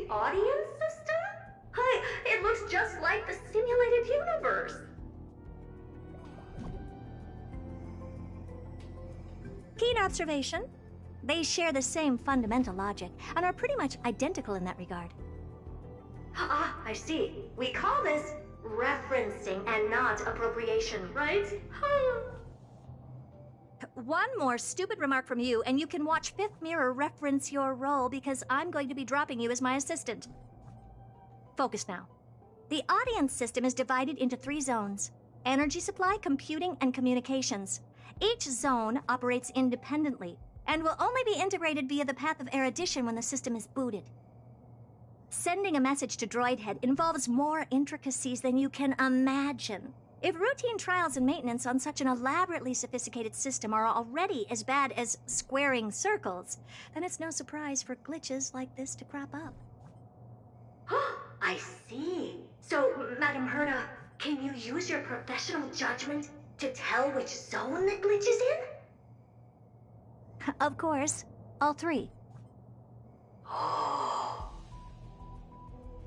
The audience system? Hi, it looks just like the simulated universe. Keen observation. They share the same fundamental logic and are pretty much identical in that regard. Ah, I see. We call this referencing and not appropriation, right? One more stupid remark from you, and you can watch Fifth Mirror reference your role because I'm going to be dropping you as my assistant. Focus now. The audience system is divided into 3 zones: energy supply, computing, and communications. Each zone operates independently and will only be integrated via the path of erudition when the system is booted. Sending a message to Droid Head involves more intricacies than you can imagine. If routine trials and maintenance on such an elaborately sophisticated system are already as bad as squaring circles, then it's no surprise for glitches like this to crop up. I see. So, Madam Herta, can you use your professional judgment to tell which zone the glitch is in? Of course. All 3.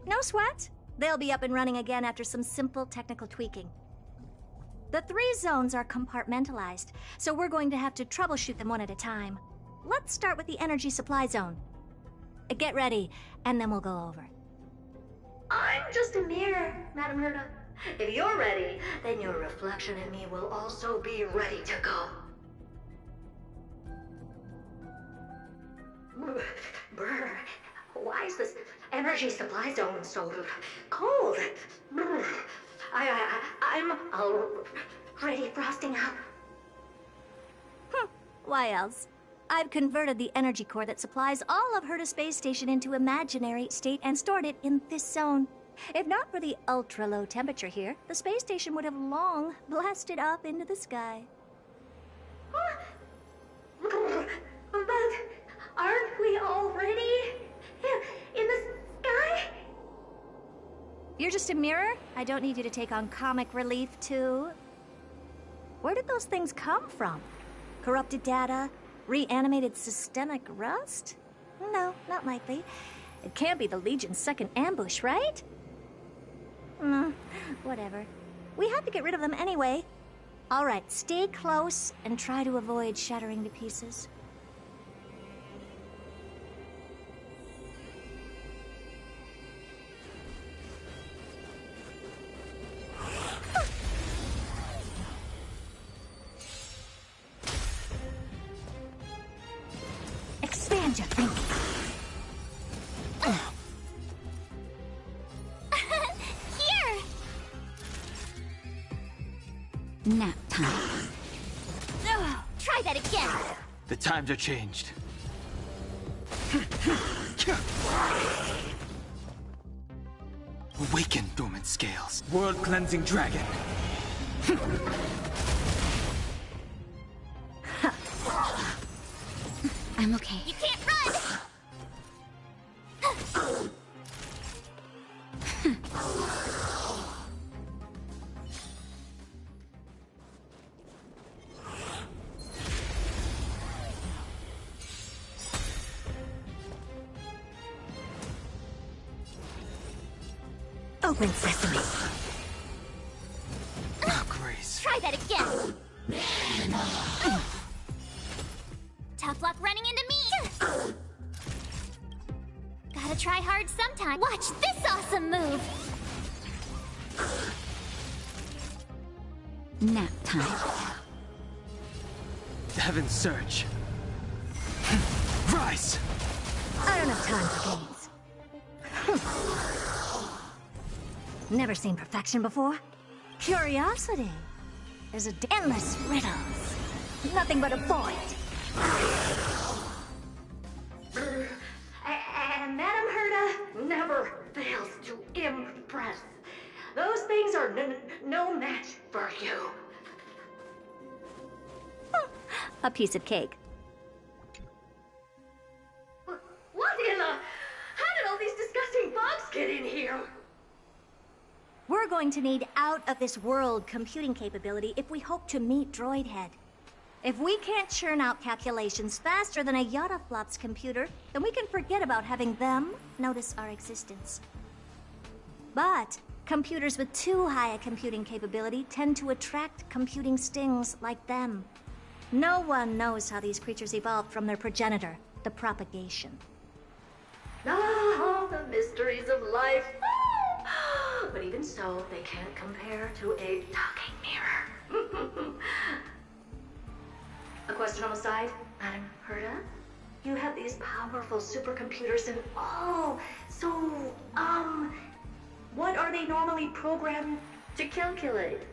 No sweat. They'll be up and running again after some simple technical tweaking. The 3 zones are compartmentalized, so we're going to have to troubleshoot them one at a time. Let's start with the energy supply zone. Get ready, and then we'll go over. I'm just a mirror, Madam Herta. If you're ready, then your reflection in me will also be ready to go. Brr, why is this energy supply zone so cold? Brr, I'm already frosting up. Why else? I've converted the energy core that supplies all of Herta Space Station into imaginary state and stored it in this zone. If not for the ultra-low temperature here, the space station would have long blasted up into the sky. But aren't we already in the sky? You're just a mirror? I don't need you to take on comic relief, too. Where did those things come from? Corrupted data? Reanimated systemic rust? No, not likely. It can't be the Legion's second ambush, right? Whatever. We have to get rid of them anyway. All right, stay close and try to avoid shattering to pieces. Expand your thinking. Nap time. Try that again. The times are changed. Awaken, dormant scales. World-cleansing dragon. I'm okay. You can't run! Open sesame. Oh, Grace. Try that again! Tough luck running into me! Gotta try hard sometime. Watch this awesome move! Nap time. Heaven's Surge. Rise! I don't have time for games. Never seen perfection before? Curiosity. There's endless riddles. Nothing but a void. And Madam Herta never fails to impress. Those things are no match for you. A piece of cake. What in the... How did all these disgusting bugs get in here? We're going to need out-of-this-world computing capability if we hope to meet Droid Head. If we can't churn out calculations faster than a Yottaflop's computer, then we can forget about having them notice our existence. But computers with too high a computing capability tend to attract computing stings like them. No one knows how these creatures evolved from their progenitor, the propagation. Ah, the mysteries of life. But even so, they can't compare to a talking mirror. A question on the side, Madam Herta? You have these powerful supercomputers and what are they normally programmed to calculate?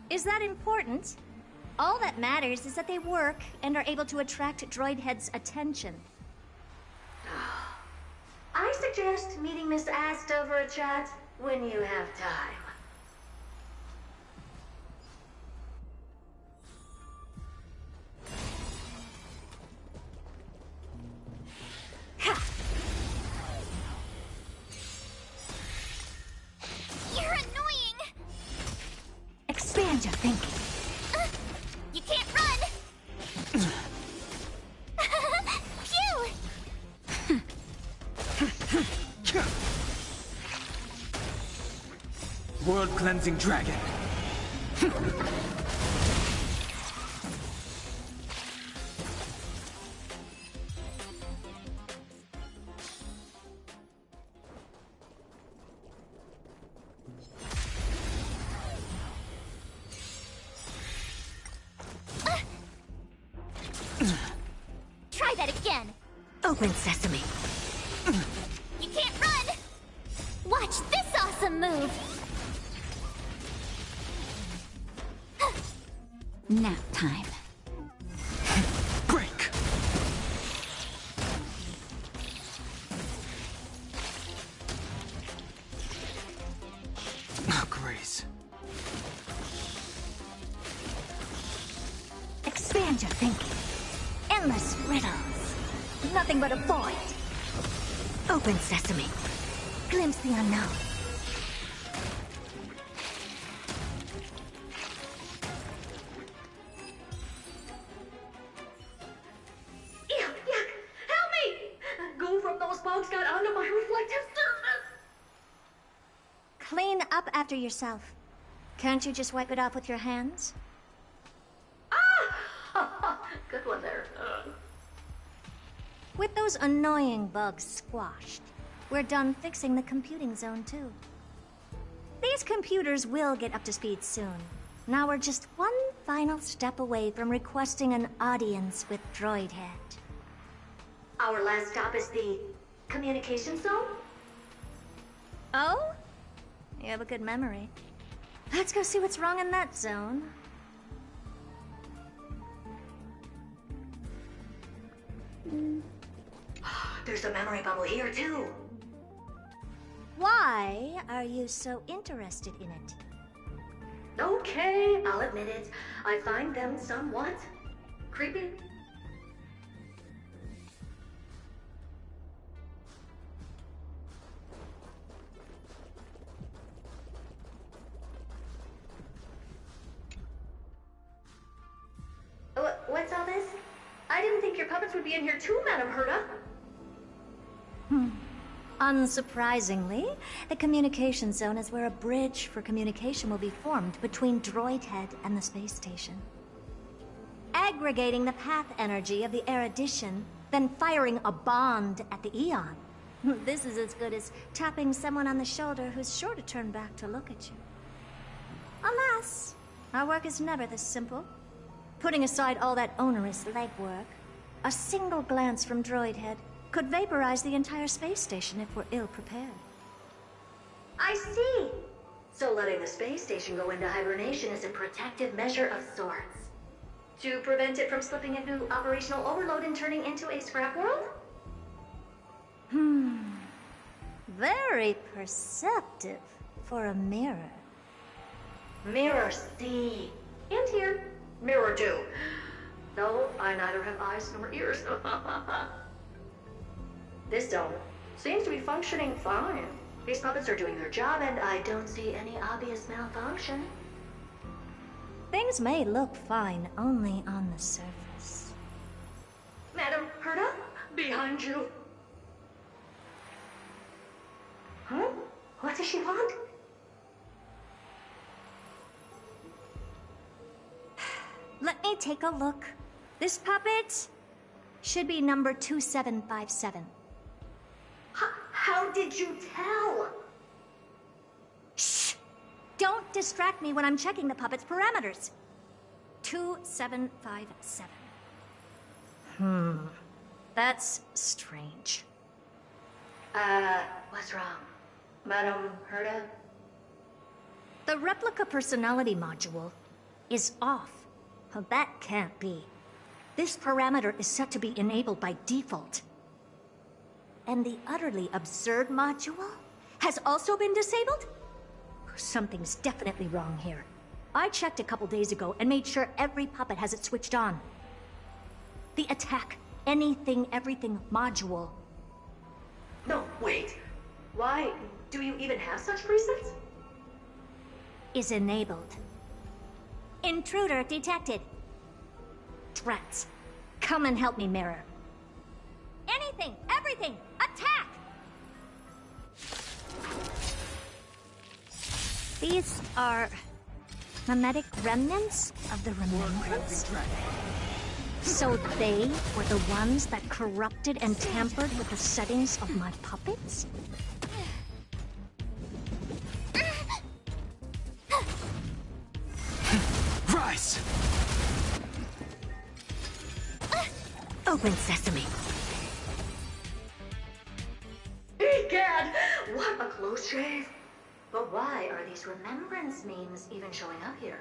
Is that important? All that matters is that they work and are able to attract droid heads' attention. I suggest meeting Miss Asta for a chat when you have time. You're annoying! Expand your thinking. You can't run! Phew! World cleansing dragon. Try that again! Open sesame. You can't run! Watch this awesome move! Nap time. Break. Oh, Grace. Expand your thinking. Endless riddles. Nothing but a void. Open sesame. Glimpse the unknown. Yuck! Help me! Go from those bugs got onto my reflective surface! Clean up after yourself. Can't you just wipe it off with your hands? Ah! Good one there. With those annoying bugs squashed, we're done fixing the computing zone too. These computers will get up to speed soon. Now we're just one final step away from requesting an audience with Droidhead. Our last stop is the communication zone? Oh? You have a good memory. Let's go see what's wrong in that zone. There's a memory bubble here too. Why are you so interested in it? Okay, I'll admit it. I find them somewhat creepy. What's all this? I didn't think your puppets would be in here too, Madam Herta. Unsurprisingly, the communication zone is where a bridge for communication will be formed between Droidhead and the space station. Aggregating the path energy of the erudition, then firing a bond at the Eon. This is as good as tapping someone on the shoulder who's sure to turn back to look at you. Alas, our work is never this simple. Putting aside all that onerous legwork, a single glance from Droidhead could vaporize the entire space station if we're ill-prepared. I see. So letting the space station go into hibernation is a protective measure of sorts. To prevent it from slipping into operational overload and turning into a scrap world? Very perceptive for a mirror. Mirror C. And here. Mirror 2. No, I neither have eyes nor ears. This zone seems to be functioning fine. These puppets are doing their job, and I don't see any obvious malfunction. Things may look fine only on the surface. Madam Herta, behind you. Huh? What does she want? Let me take a look. This puppet should be number 2757. How did you tell? Shh! Don't distract me when I'm checking the puppet's parameters. 2757. That's strange. What's wrong? Madam Herta? The replica personality module is off. Well, that can't be. This parameter is set to be enabled by default. And the utterly absurd module has also been disabled? Something's definitely wrong here. I checked a couple days ago and made sure every puppet has it switched on. The attack, anything, everything module. No, wait. Why do you even have such presets? Is enabled. Intruder detected. Drats. Come and help me, Mirror. Anything, everything, attack! These are mimetic remnants of the remembrance. So they were the ones that corrupted and tampered with the settings of my puppets? Rise! Open sesame. Egad! What a close shave! But why are these remembrance memes even showing up here?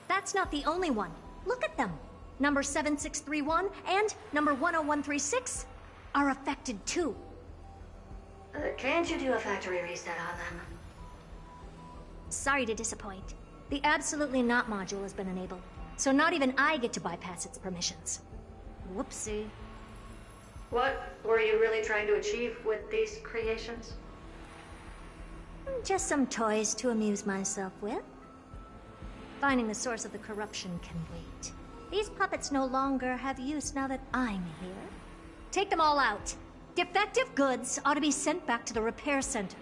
That's not the only one. Look at them. Number 7631 and number 10136 are affected too. Can't you do a factory reset on them? Sorry to disappoint. The Absolutely Not module has been enabled, so not even I get to bypass its permissions. Whoopsie. What were you really trying to achieve with these creations? Just some toys to amuse myself with. Finding the source of the corruption can wait. These puppets no longer have use now that I'm here. Take them all out. Defective goods ought to be sent back to the repair center.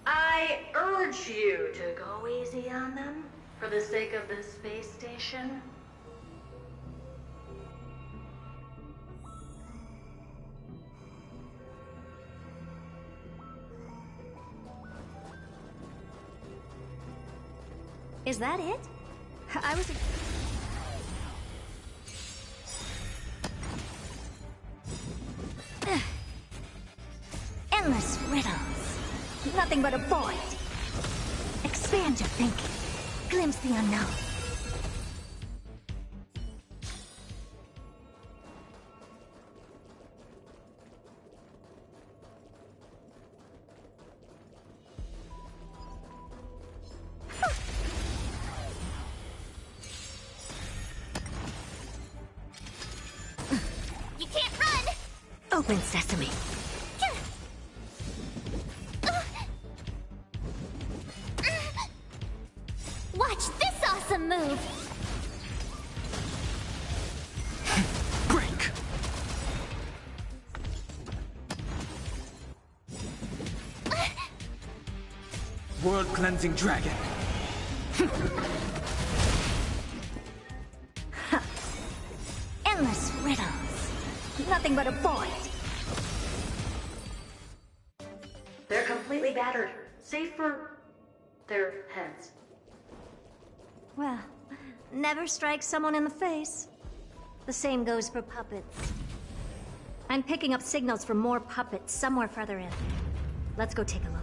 I urge you to go easy on them, for the sake of the space station. Is that it? I was... Endless riddles. Nothing but a void. Expand your thinking. Glimpse the unknown. You can't run! Open sesame. Watch this awesome move! Break! World Cleansing Dragon. Endless riddles. Nothing but a void. They're completely battered, save for their heads. Well, never strike someone in the face. The same goes for puppets. I'm picking up signals from more puppets somewhere further in. Let's go take a look.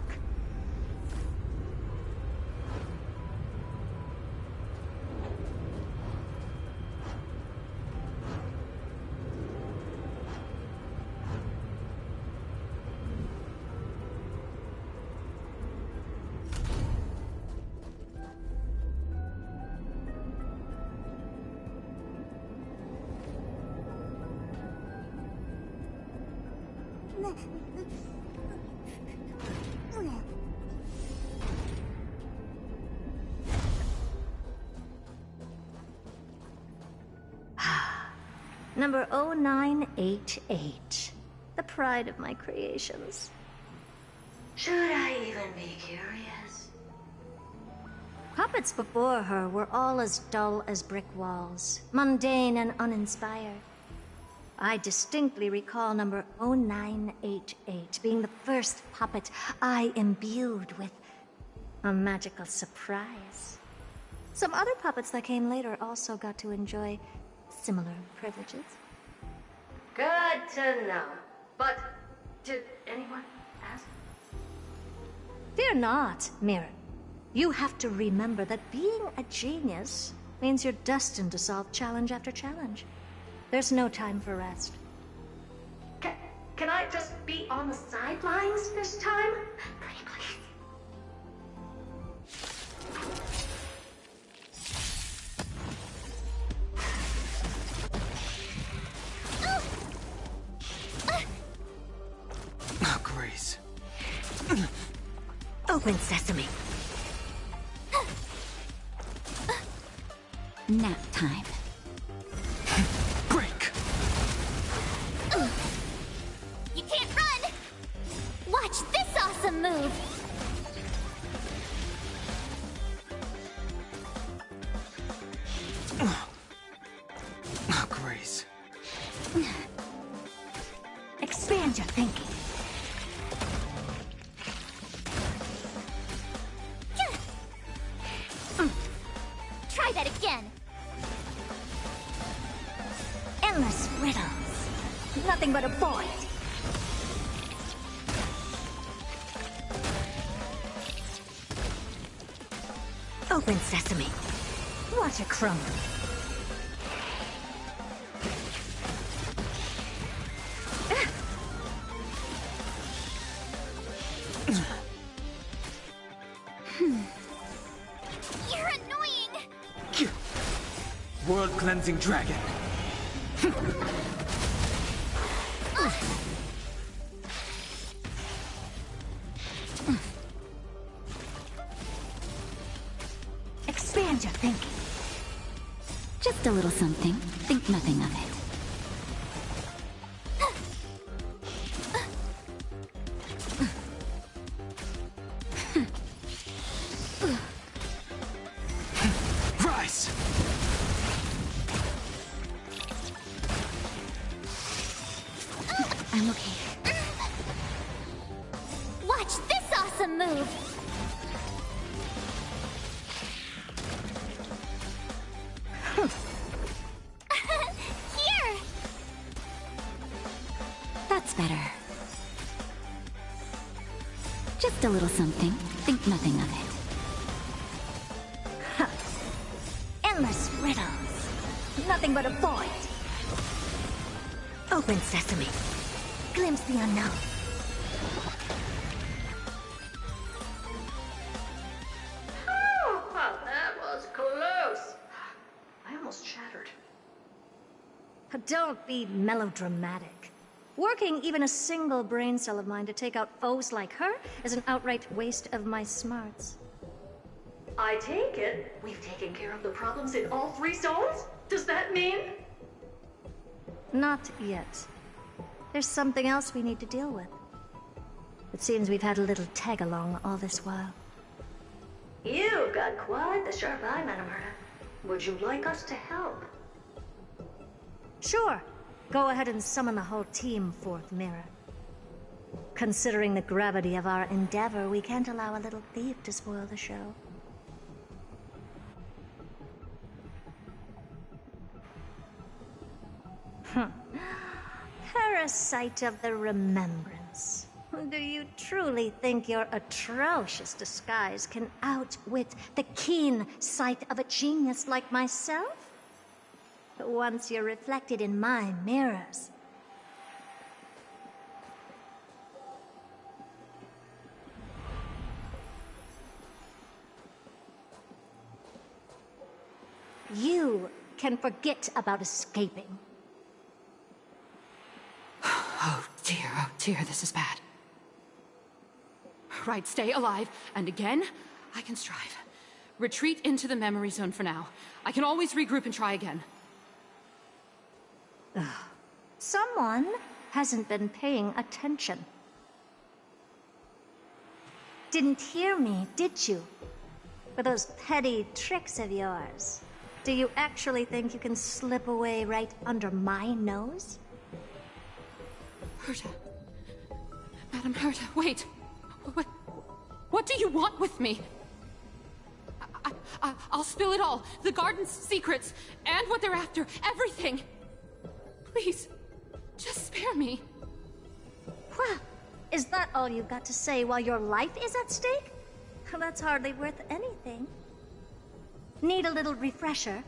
Number 0988. The pride of my creations. Should I even be curious? Puppets before her were all as dull as brick walls, mundane and uninspired. I distinctly recall number 0988 being the first puppet I imbued with a magical surprise. Some other puppets that came later also got to enjoy similar privileges. Good to know. But did anyone ask? Fear not, Mirror. You have to remember that being a genius means you're destined to solve challenge after challenge. There's no time for rest. Can I just be on the sidelines this time? Pretty please. Oh, Grace. Open sesame. Nap time. Break! You can't run! Watch this awesome move! Oh, Grace. Expand your thinking. Try that again! Endless riddles. Nothing but a void. Open sesame. Watch it crumble. You're annoying! World cleansing dragon. Expand your thinking. Just a little something. Think nothing of it. Rise! I'm okay. Watch this awesome move! Here! That's better. Just a little something. Think nothing of it. Endless riddles. Nothing but a void. Open sesame. Glimpse the unknown. Oh, well, that was close. I almost shattered. Don't be melodramatic. Working even a single brain cell of mine to take out foes like her is an outright waste of my smarts. I take it we've taken care of the problems in all three zones? Does that mean? Not yet. There's something else we need to deal with. It seems we've had a little tag-along all this while. You've got quite the sharp eye, Madam Herta. Would you like us to help? Sure. Go ahead and summon the whole team forth, Mirror. Considering the gravity of our endeavor, we can't allow a little thief to spoil the show. Parasite of the Remembrance. Do you truly think your atrocious disguise can outwit the keen sight of a genius like myself? Once you're reflected in my mirrors. You can forget about escaping. Oh dear, this is bad. Right, stay alive, and again, I can strive. Retreat into the memory zone for now. I can always regroup and try again. Someone hasn't been paying attention. Didn't hear me, did you? With those petty tricks of yours. Do you actually think you can slip away right under my nose? Herta. Madam Herta, wait. What do you want with me? I'll spill it all. The garden's secrets, and what they're after. Everything. Please, just spare me. Well, is that all you've got to say while your life is at stake? That's hardly worth anything. Need a little refresher?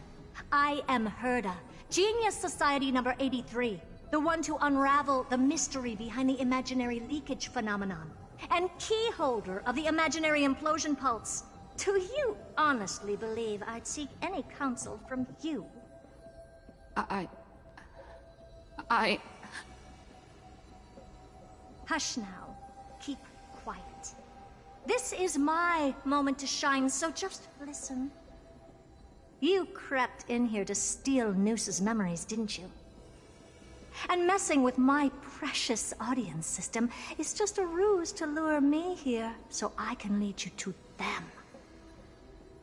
I am Herta, Genius Society number 83, the one to unravel the mystery behind the imaginary leakage phenomenon, and key holder of the imaginary implosion pulse. Do you honestly believe I'd seek any counsel from you? Hush now. Keep quiet. This is my moment to shine, so just listen. You crept in here to steal Noose's memories, didn't you? And messing with my precious audience system is just a ruse to lure me here so I can lead you to them.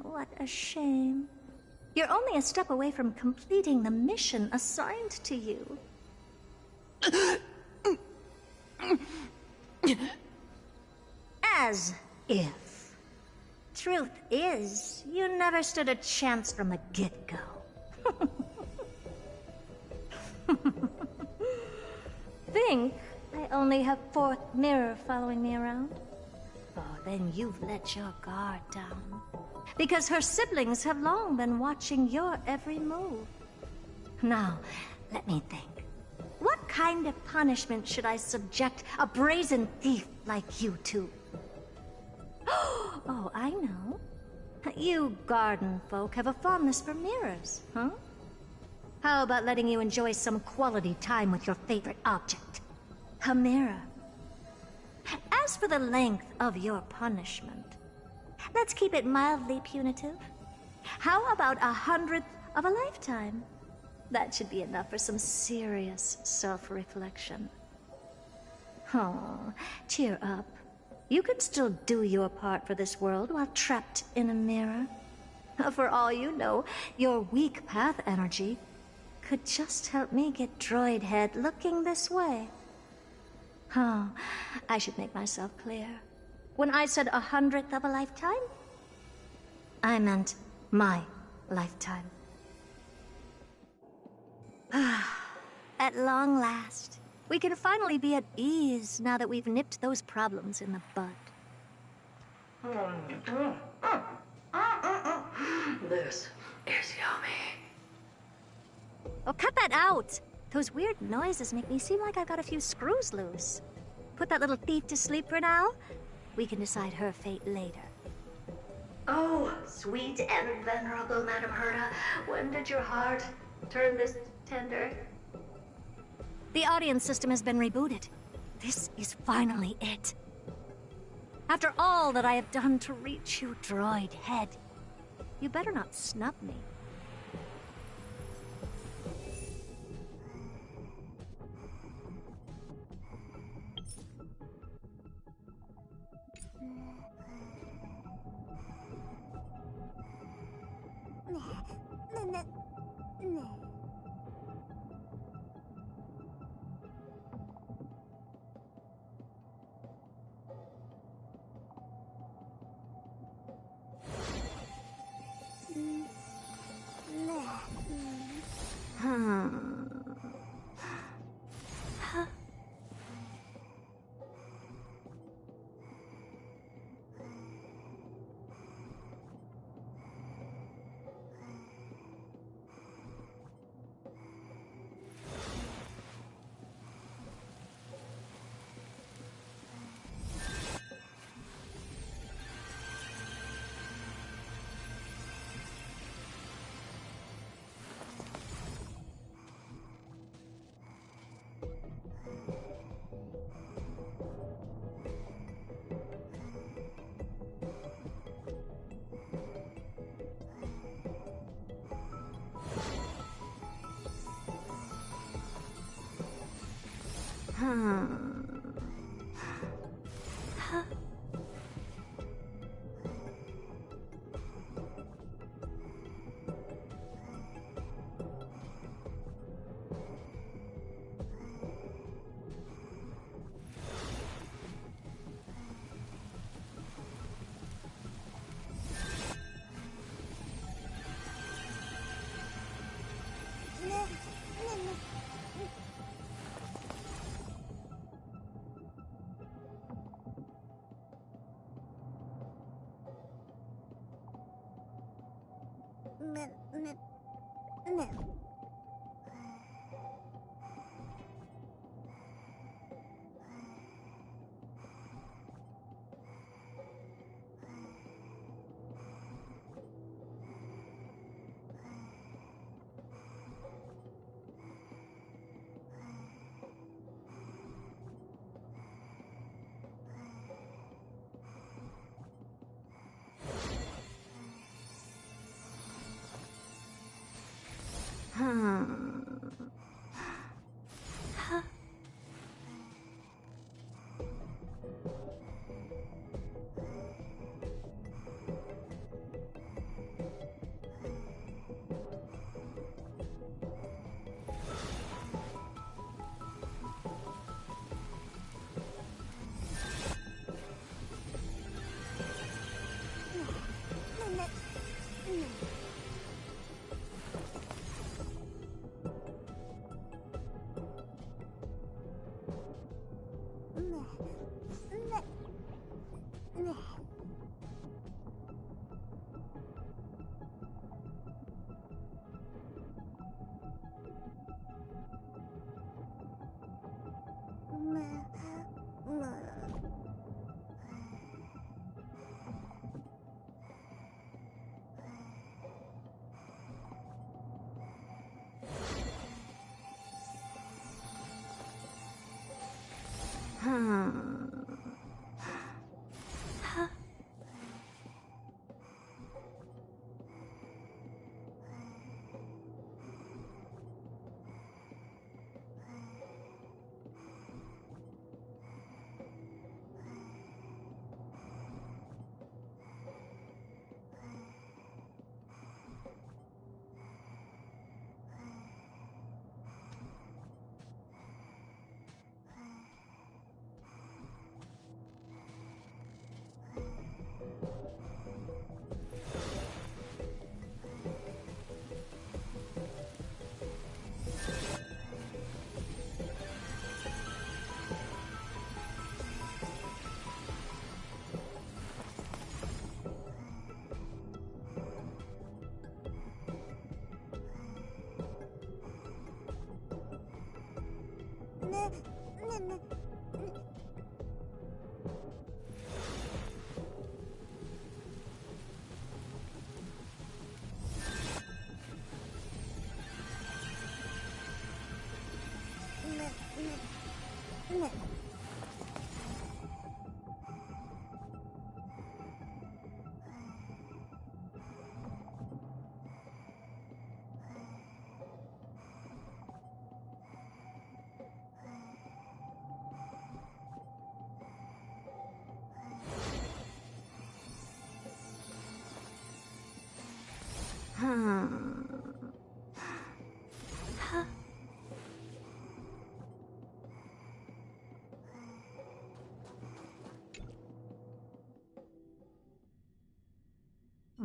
What a shame. You're only a step away from completing the mission assigned to you. As if. Truth is, you never stood a chance from the get-go. Think I only have fourth mirror following me around? Oh, then you've let your guard down. Because her siblings have long been watching your every move. Now, let me think. What kind of punishment should I subject a brazen thief like you to? Oh, I know. You garden folk have a fondness for mirrors, huh? How about letting you enjoy some quality time with your favorite object? A mirror. As for the length of your punishment, let's keep it mildly punitive. How about 100th of a lifetime? That should be enough for some serious self-reflection. Oh, cheer up. You can still do your part for this world while trapped in a mirror. For all you know, your weak path energy could just help me get droid head looking this way. Oh, I should make myself clear. When I said 100th of a lifetime, I meant my lifetime. At long last, we can finally be at ease now that we've nipped those problems in the bud. This is yummy. Oh, cut that out! Those weird noises make me seem like I've got a few screws loose. Put that little thief to sleep for now. We can decide her fate later. Oh, sweet and venerable Madam Herta, when did your heart turn this tender? The audience system has been rebooted. This is finally it. After all that I have done to reach you, droid head, you better not snub me.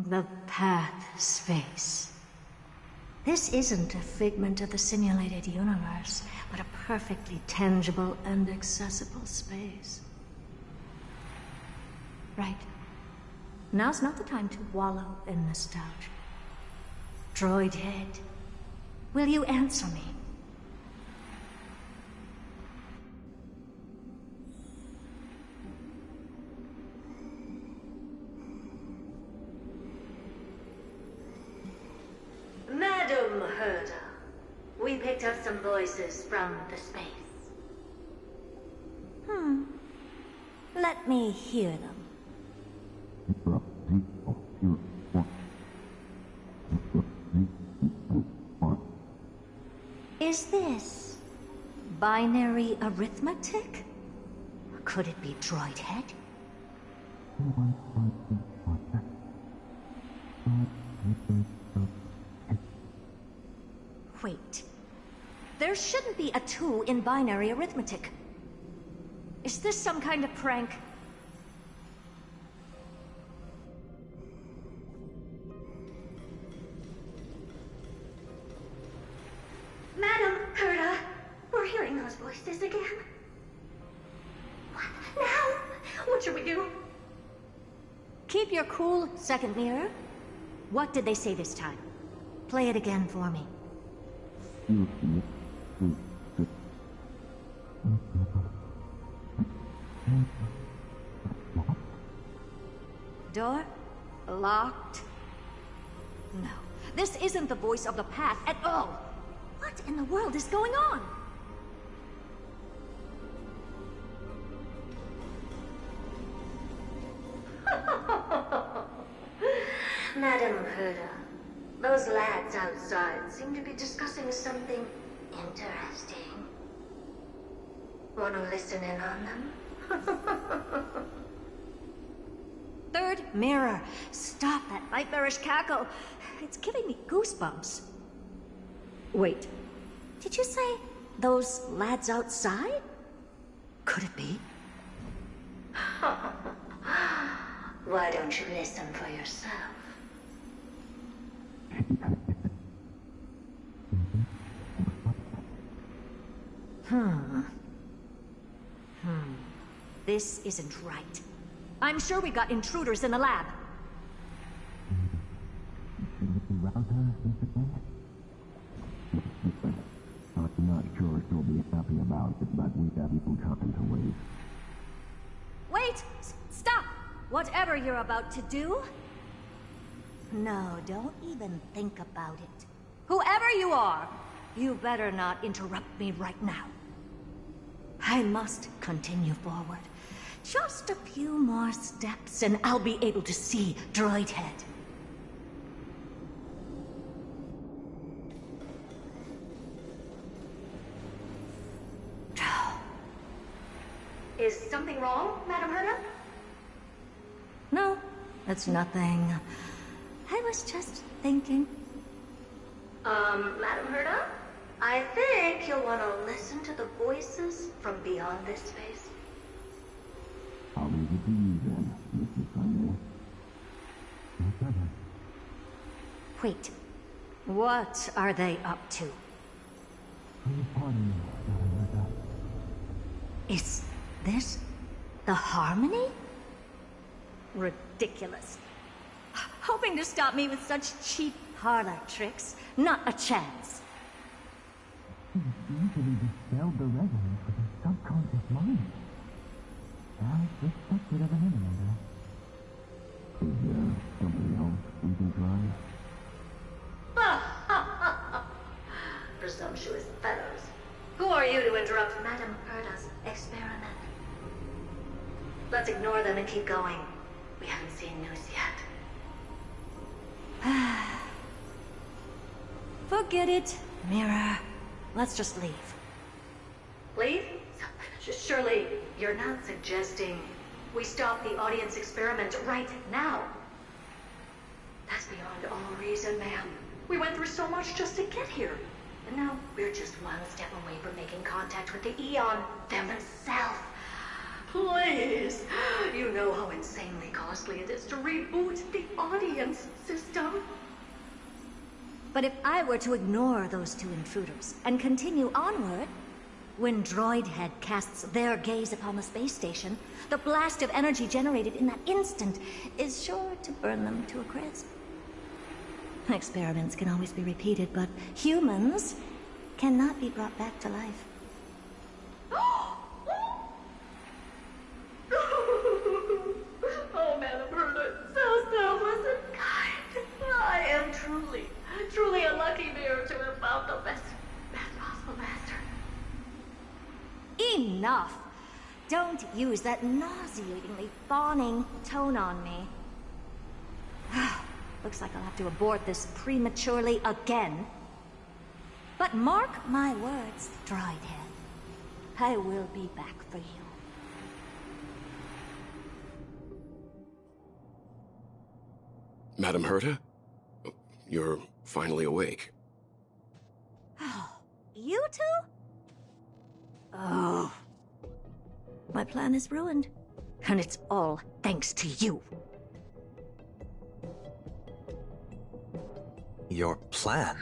The path space. This isn't a figment of the simulated universe, but a perfectly tangible and accessible space. Right. Now's not the time to wallow in nostalgia. Droid head, will you answer me? Madam Herda, we picked up some voices from the space. Let me hear them. Is this binary arithmetic? Could it be droid head? Wait. There shouldn't be a 2 in binary arithmetic. Is this some kind of prank? Madam Herta, we're hearing those voices again. What now? What should we do? Keep your cool, second mirror. What did they say this time? Play it again for me. Door? Locked? No. This isn't the voice of the path at all. What in the world is going on? Madam Herta, those lads outside seem to be discussing something interesting. Want to listen in on them? Third mirror. Stop that nightmarish cackle. It's giving me goosebumps. Wait. Did you say those lads outside? Could it be? Why don't you listen for yourself? This isn't right. I'm sure we've got intruders in the lab. I'm not sure she'll be happy about it, but we have even time to wait. Wait! Stop! Whatever you're about to do... No, don't even think about it. Whoever you are, you better not interrupt me right now. I must continue forward. Just a few more steps and I'll be able to see Droid Head. Is something wrong, Madam Herta? No, it's nothing. I was just thinking. Madam Herta? I think you'll want to listen to the voices from beyond this space. I'll leave it to you then, Mrs. Sunday. Wait, what are they up to? Pardon me, Madam Herta. Is this the Harmony? Ridiculous. Hoping to stop me with such cheap parlor tricks. Not a chance. She easily dispelled the resonance with her subconscious mind. As suspected of an emulator. Is there something else we can try? Presumptuous fellows. Who are you to interrupt Madam Herta's experiment? Let's ignore them and keep going. We haven't seen news yet. Forget it, Mirror. Let's just leave. Leave? Surely you're not suggesting we stop the audience experiment right now. That's beyond all reason, ma'am. We went through so much just to get here. And now we're just one step away from making contact with the Eon themselves. Please! You know how insanely costly it is to reboot the audience system. But if I were to ignore those two intruders and continue onward, when Droid Head casts their gaze upon the space station, the blast of energy generated in that instant is sure to burn them to a crisp. Experiments can always be repeated, but humans cannot be brought back to life. Oh, Madam Herta, so selfless and kind. I am truly a lucky bear to have found the best possible master. Enough! Don't use that nauseatingly fawning tone on me. Looks like I'll have to abort this prematurely again. But mark my words, Droid Head. I will be back for you. Madam Herta? You're finally awake. You two? Oh. My plan is ruined. And it's all thanks to you. Your plan?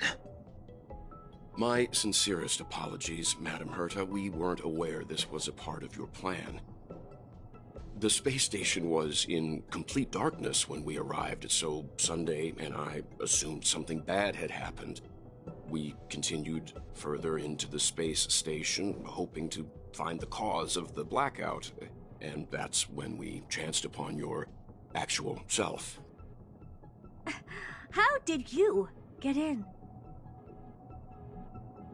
My sincerest apologies, Madam Herta. We weren't aware this was a part of your plan. The space station was in complete darkness when we arrived, so Sunday and I assumed something bad had happened. We continued further into the space station, hoping to find the cause of the blackout, and that's when we chanced upon your actual self. How did you get in?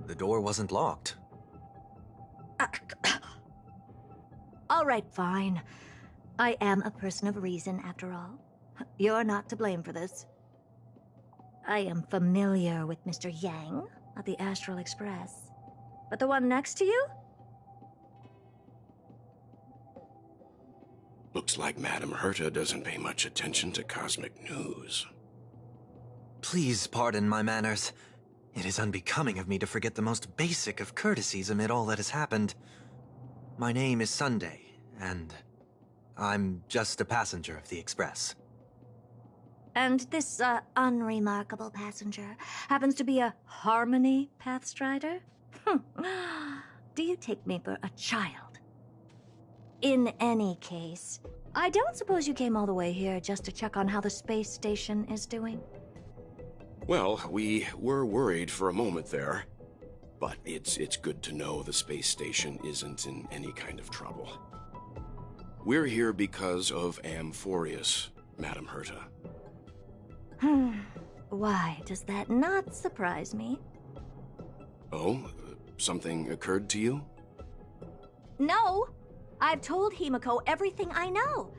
The door wasn't locked. All right, fine. I am a person of reason, after all. You're not to blame for this. I am familiar with Mr. Yang of the Astral Express. But the one next to you? Looks like Madam Herta doesn't pay much attention to cosmic news. Please pardon my manners. It is unbecoming of me to forget the most basic of courtesies amid all that has happened. My name is Sunday, and I'm just a passenger of the Express. And this, unremarkable passenger happens to be a Harmony Pathstrider? Do you take me for a child? In any case, I don't suppose you came all the way here just to check on how the space station is doing? Well, we were worried for a moment there, but it's good to know the space station isn't in any kind of trouble. We're here because of Amphorius, Madam Herta. Why does that not surprise me? Oh, something occurred to you? No! I've told Himiko everything I know.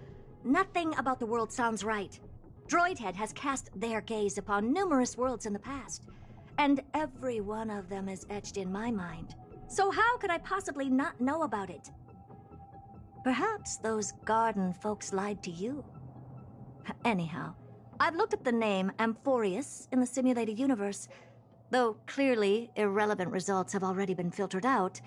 Nothing about the world sounds right. Droidhead has cast their gaze upon numerous worlds in the past, and every one of them is etched in my mind. So how could I possibly not know about it? Perhaps those garden folks lied to you. Anyhow, I've looked up the name Amphorius in the simulated universe. Though clearly irrelevant results have already been filtered out,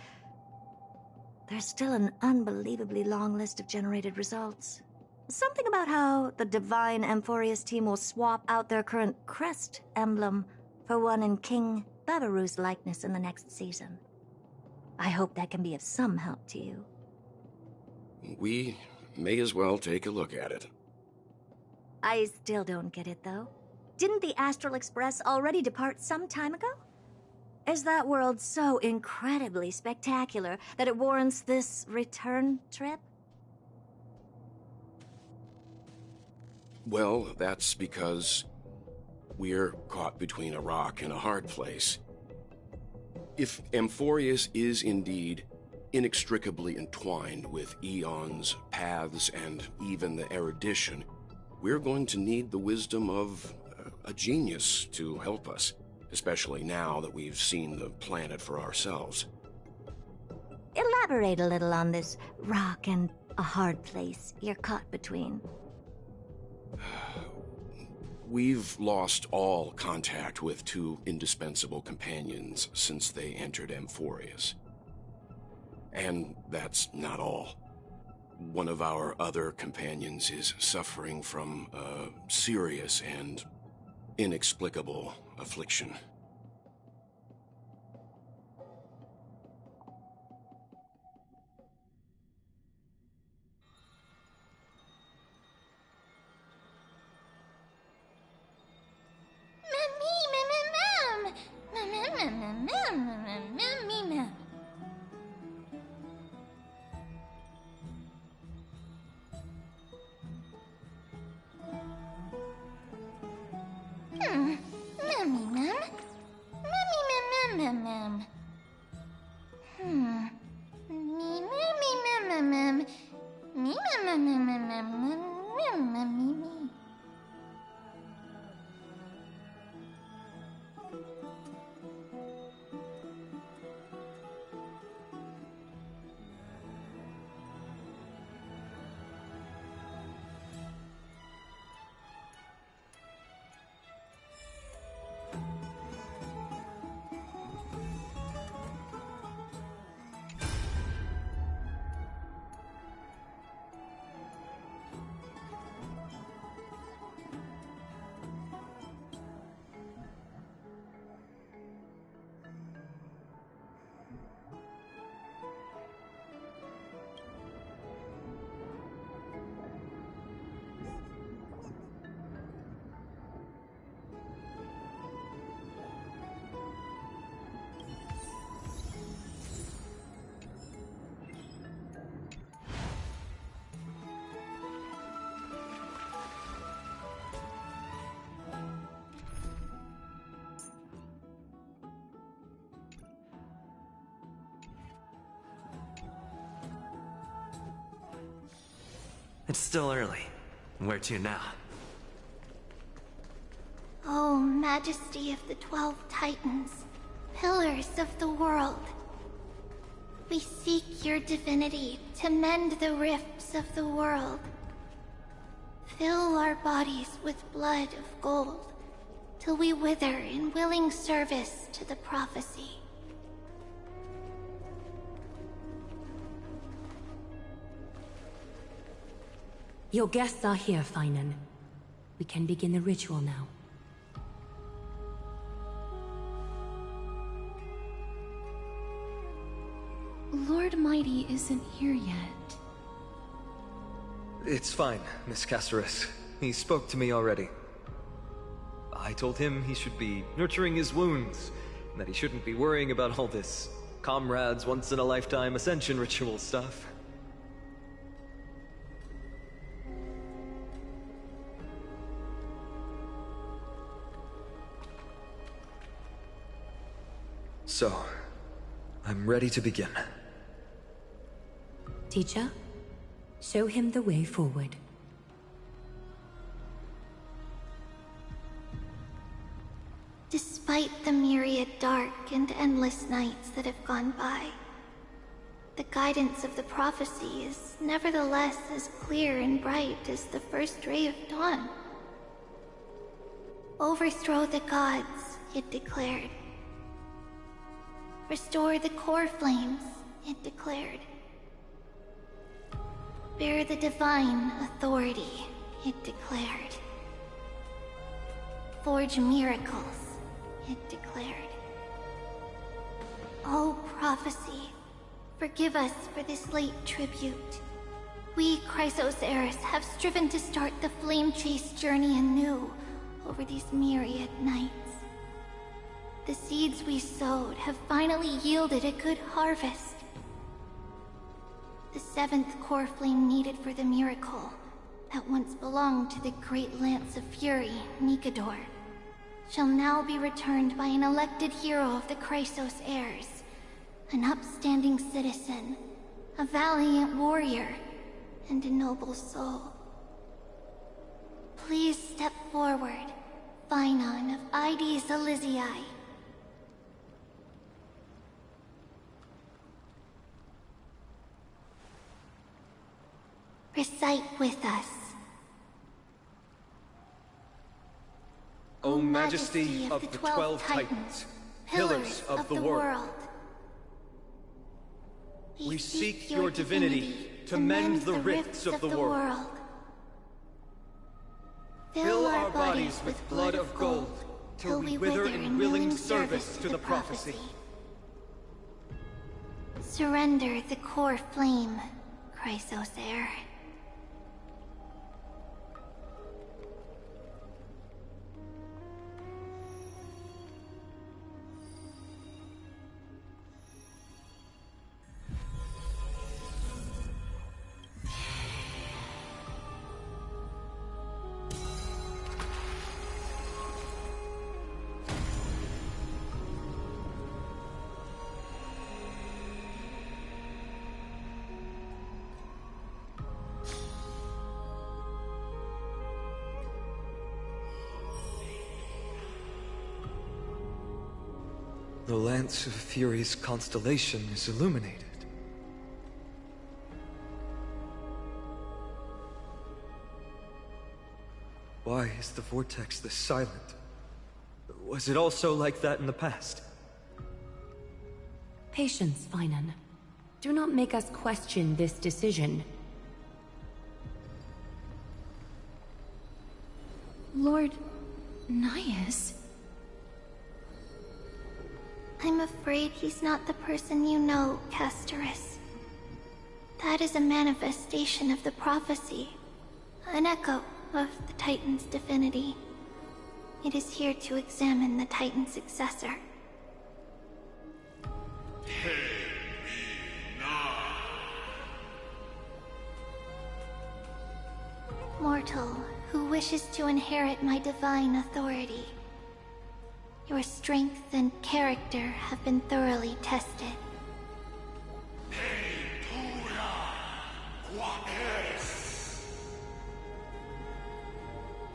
there's still an unbelievably long list of generated results. Something about how the Divine Amphorius team will swap out their current crest emblem for one in King Babaru's likeness in the next season. I hope that can be of some help to you. We may as well take a look at it. I still don't get it, though. Didn't the Astral Express already depart some time ago? Is that world so incredibly spectacular that it warrants this return trip? Well, that's because we're caught between a rock and a hard place. If Amphorius is indeed inextricably entwined with eons, paths, and even the erudition, we're going to need the wisdom of a genius to help us, especially now that we've seen the planet for ourselves. Elaborate a little on this rock and a hard place you're caught between. We've lost all contact with two indispensable companions since they entered Amphorius. And that's not all. One of our other companions is suffering from a serious and inexplicable affliction. It's still early. Where to now? O Majesty of the 12 Titans, pillars of the world. We seek your divinity to mend the rifts of the world. Fill our bodies with blood of gold, till we wither in willing service to the prophecy. Your guests are here, Finan. We can begin the ritual now. Lord Mighty isn't here yet. It's fine, Miss Caceres. He spoke to me already. I told him he should be nurturing his wounds, and that he shouldn't be worrying about all this comrades once-in-a-lifetime ascension ritual stuff. So, I'm ready to begin. Teacher, show him the way forward. Despite the myriad dark and endless nights that have gone by, the guidance of the prophecy is nevertheless as clear and bright as the first ray of dawn. Overthrow the gods, it declared. Restore the core flames, it declared. Bear the divine authority, it declared. Forge miracles, it declared. O prophecy, forgive us for this late tribute. We, Chrysos heirs, have striven to start the flame chase journey anew over these myriad nights. The seeds we sowed have finally yielded a good harvest. The seventh core flame needed for the miracle that once belonged to the great Lance of Fury, Nikador, shall now be returned by an elected hero of the Chrysos heirs, an upstanding citizen, a valiant warrior, and a noble soul. Please step forward, Finan of Ides Elysiae. Recite with us. O Majesty of the 12 Titans, pillars of the world. We seek your divinity to mend the rifts of the world. Fill our bodies with blood of gold, till we wither in willing service to the prophecy. Surrender the core flame, Chrysos heir. The Lance of Fury's constellation is illuminated. Why is the vortex this silent? Was it also like that in the past? Patience, Finan. Do not make us question this decision. Lord Naius? I'm afraid he's not the person you know, Castoris. That is a manifestation of the prophecy, an echo of the Titan's divinity. It is here to examine the Titan's successor. Mortal, who wishes to inherit my divine authority. Your strength and character have been thoroughly tested.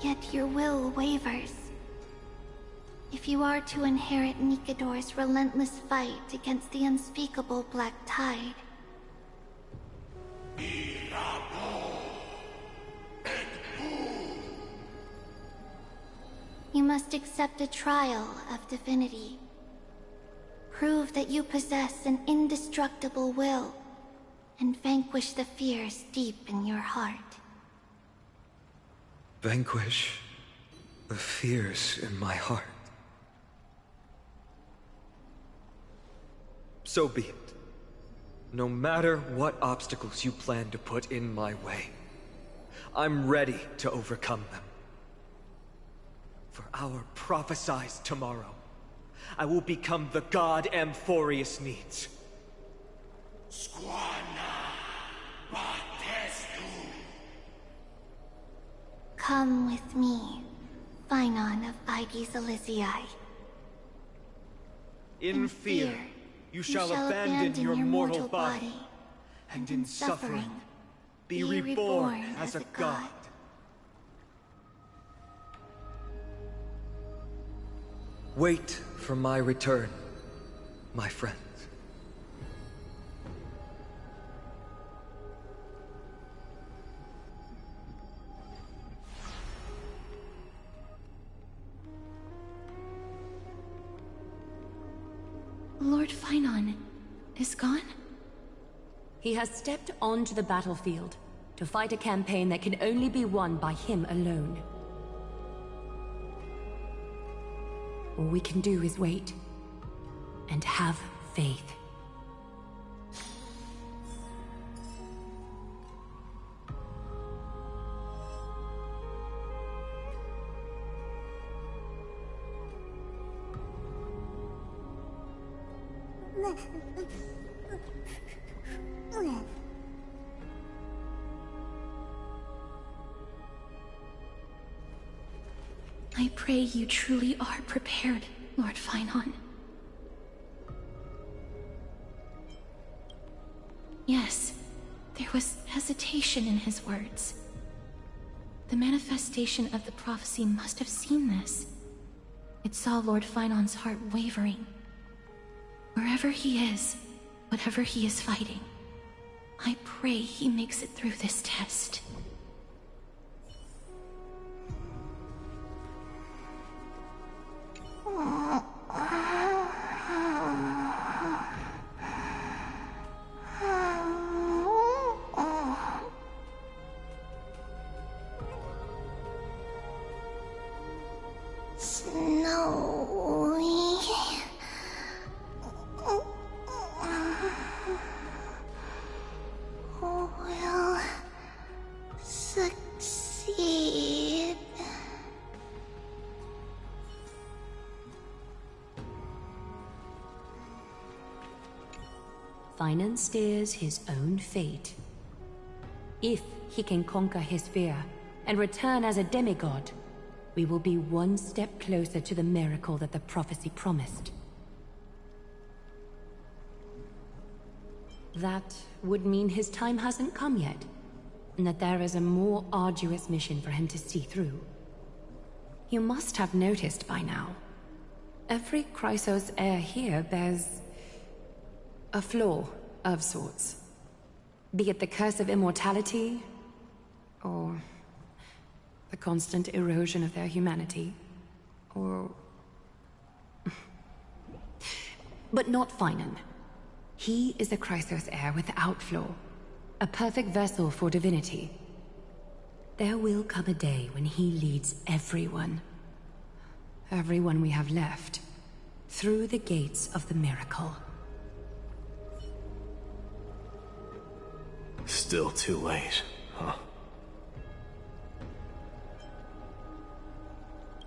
yet your will wavers. If you are to inherit Nikador's relentless fight against the unspeakable Black Tide, you must accept a trial of divinity. Prove that you possess an indestructible will, and vanquish the fears deep in your heart. Vanquish the fears in my heart. So be it. No matter what obstacles you plan to put in my way, I'm ready to overcome them. For our prophesized tomorrow, I will become the god Amphorius needs. Come with me, Finon of Aegis Elysiae. In fear, you shall abandon your mortal body, and in suffering, be reborn as a god. Wait for my return, my friends. Lord Finon is gone? He has stepped onto the battlefield to fight a campaign that can only be won by him alone. All we can do is wait and have faith. I pray you truly are prepared, Lord Finon. Yes, there was hesitation in his words. The manifestation of the prophecy must have seen this. It saw Lord Finon's heart wavering. Wherever he is, whatever he is fighting, I pray he makes it through this test. Finon steers his own fate. If he can conquer his fear and return as a demigod, we will be one step closer to the miracle that the prophecy promised. That would mean his time hasn't come yet, and that there is a more arduous mission for him to see through. You must have noticed by now. Every Chrysos heir here bears a flaw of sorts. Be it the curse of immortality, or the constant erosion of their humanity, or... But not Finon. He is the Chrysos heir without flaw, a perfect vessel for divinity. There will come a day when he leads everyone we have left, through the gates of the miracle. Still too late, huh?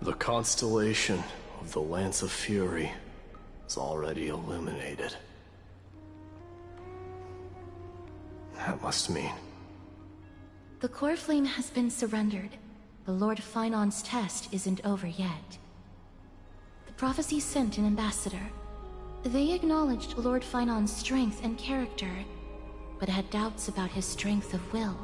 The constellation of the Lance of Fury is already illuminated. That must mean... The core flame has been surrendered, but Lord Finon's test isn't over yet. The prophecy sent an ambassador. They acknowledged Lord Finon's strength and character, but had doubts about his strength of will.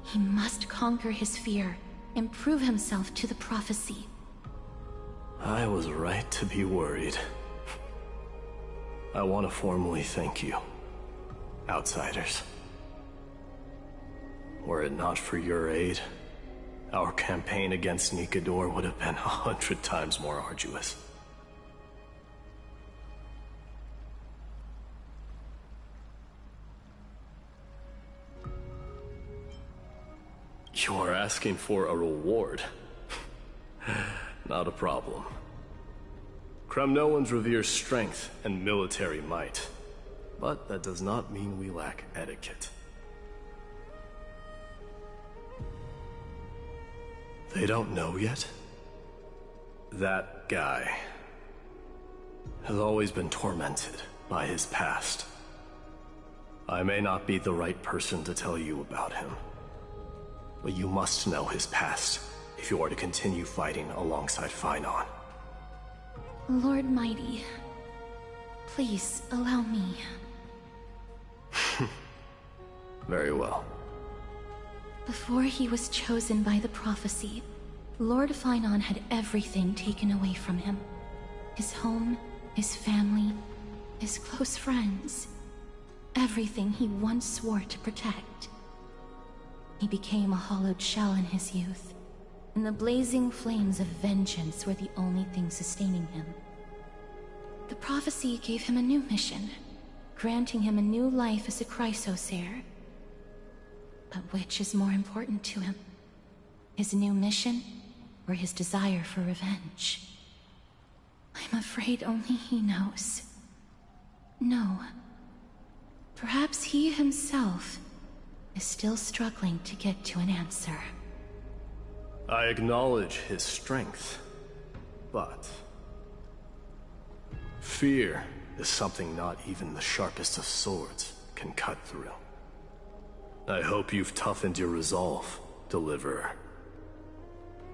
He must conquer his fear and prove himself to the prophecy. I was right to be worried. I want to formally thank you, outsiders. Were it not for your aid, our campaign against Nikador would have been 100 times more arduous. You're asking for a reward. Not a problem. Kremnoans revere strength and military might, but that does not mean we lack etiquette. They don't know yet? That guy has always been tormented by his past. I may not be the right person to tell you about him, but you must know his past if you are to continue fighting alongside Finon. Lord Mighty, please allow me. Very well. Before he was chosen by the prophecy, Lord Finon had everything taken away from him. His home, his family, his close friends. Everything he once swore to protect. He became a hollowed shell in his youth, and the blazing flames of vengeance were the only thing sustaining him. The prophecy gave him a new mission, granting him a new life as a Chrysos heir. But which is more important to him? His new mission, or his desire for revenge? I'm afraid only he knows. No. Perhaps he himself is still struggling to get to an answer. I acknowledge his strength, but fear is something not even the sharpest of swords can cut through. I hope you've toughened your resolve, Deliverer.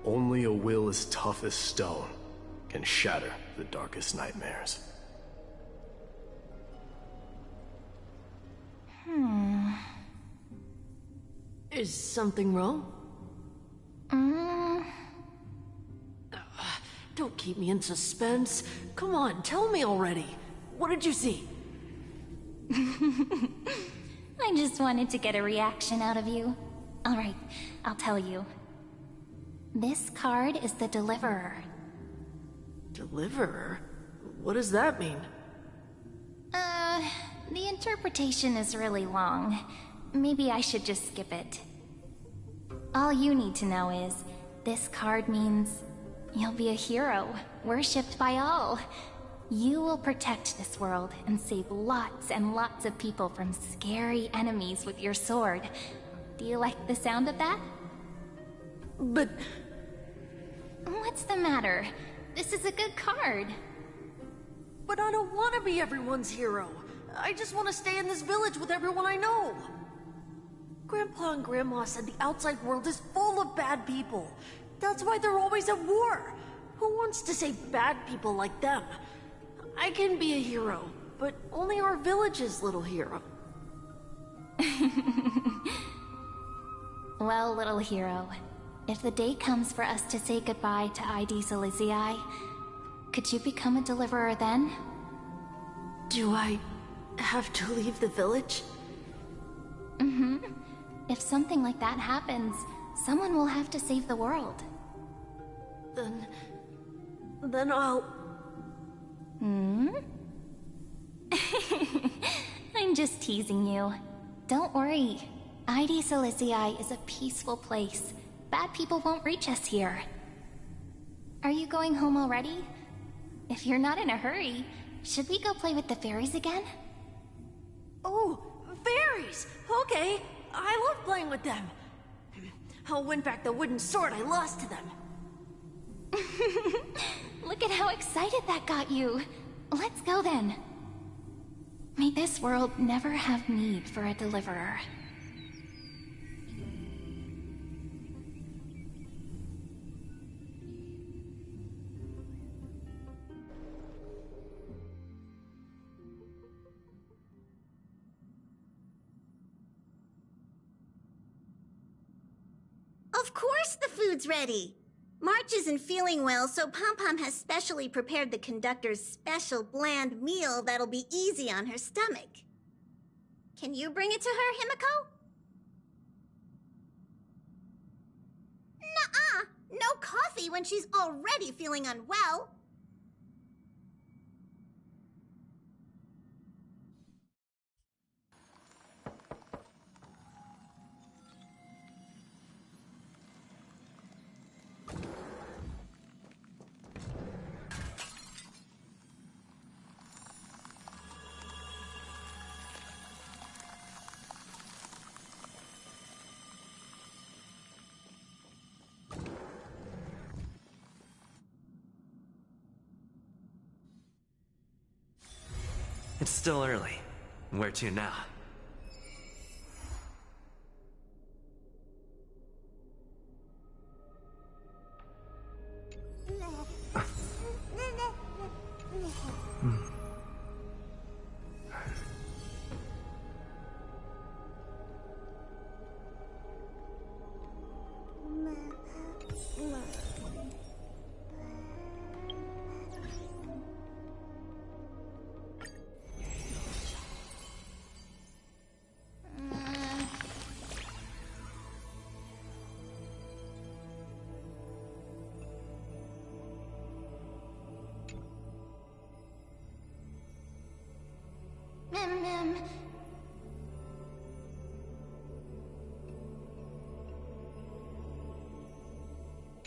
Only a will as tough as stone can shatter the darkest nightmares. Is something wrong? Don't keep me in suspense. Come on, tell me already. What did you see? I just wanted to get a reaction out of you. Alright, I'll tell you. This card is the Deliverer. Deliverer? What does that mean? The interpretation is really long. Maybe I should just skip it. All you need to know is, this card means you'll be a hero, worshipped by all. You will protect this world and save lots and lots of people from scary enemies with your sword. Do you like the sound of that? But... What's the matter? This is a good card. But I don't want to be everyone's hero. I just want to stay in this village with everyone I know. Grandpa and Grandma said the outside world is full of bad people. That's why they're always at war. Who wants to save bad people like them? I can be a hero, but only our village's little hero. Well, little hero, if the day comes for us to say goodbye to ID Silizii, could you become a deliverer then? Do I have to leave the village? If something like that happens, someone will have to save the world. Then I'll... I'm just teasing you. Don't worry. ID Silizii is a peaceful place. Bad people won't reach us here. Are you going home already? If you're not in a hurry, should we go play with the fairies again? Oh, fairies! Okay, I love playing with them. I'll win back the wooden sword I lost to them. Look at how excited that got you. Let's go then. May this world never have need for a deliverer. Of course the food's ready. March isn't feeling well, so Pom-Pom has specially prepared the conductor's special bland meal that'll be easy on her stomach. Can you bring it to her, Himiko? Nuh-uh! No coffee when she's already feeling unwell. It's still early. Where to now?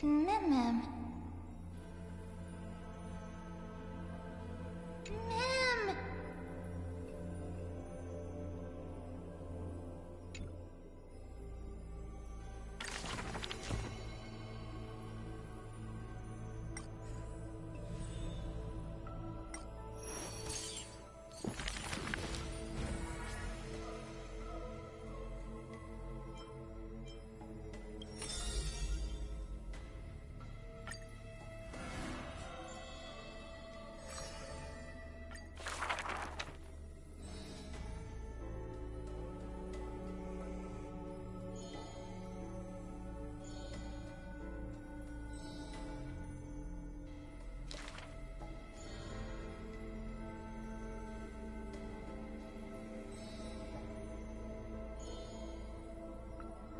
Mem.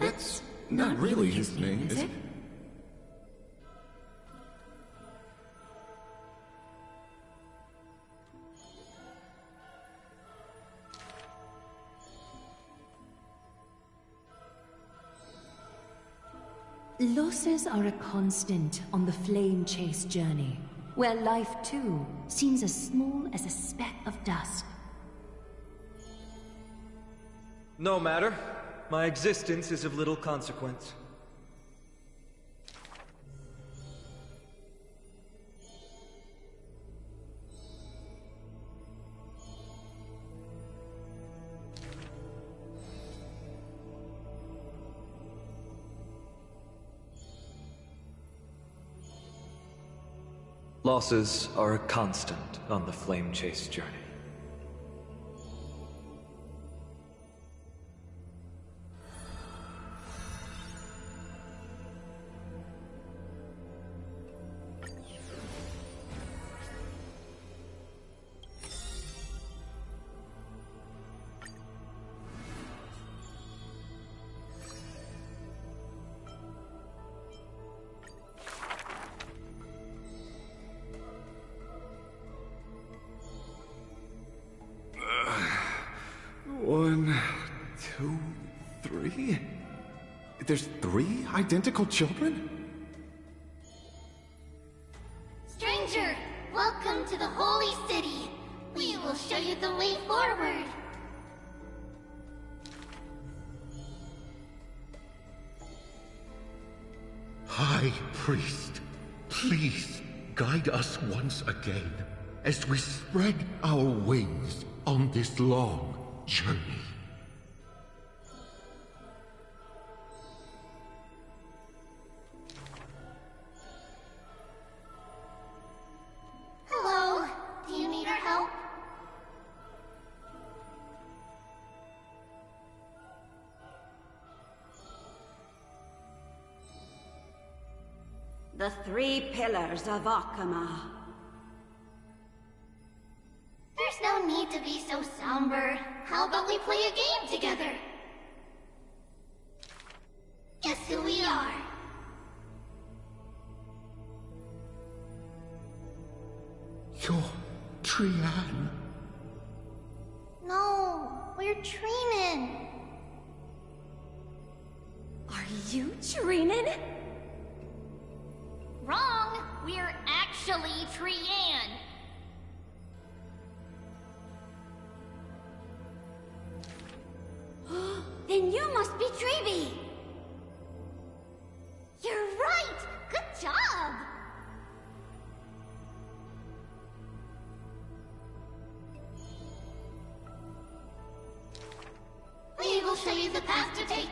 That's not really his name, is it? Losses are a constant on the flame chase journey, where life too seems as small as a speck of dust. No matter. My existence is of little consequence. Losses are a constant on the flame chase journey. One, two, three? There's 3 identical children? Stranger, welcome to the Holy City. We will show you the way forward. High Priest, please guide us once again as we spread our wings on this long journey. Hello, do you need our help? The 3 pillars of Akama. There's no need to be so somber. How about we play a game together? Guess who we are? You're Trian. No, we're Trinin. Are you Trinin? Wrong! We're actually Trian. Then you must be Treeby. You're right! Good job! We will show you the path to take.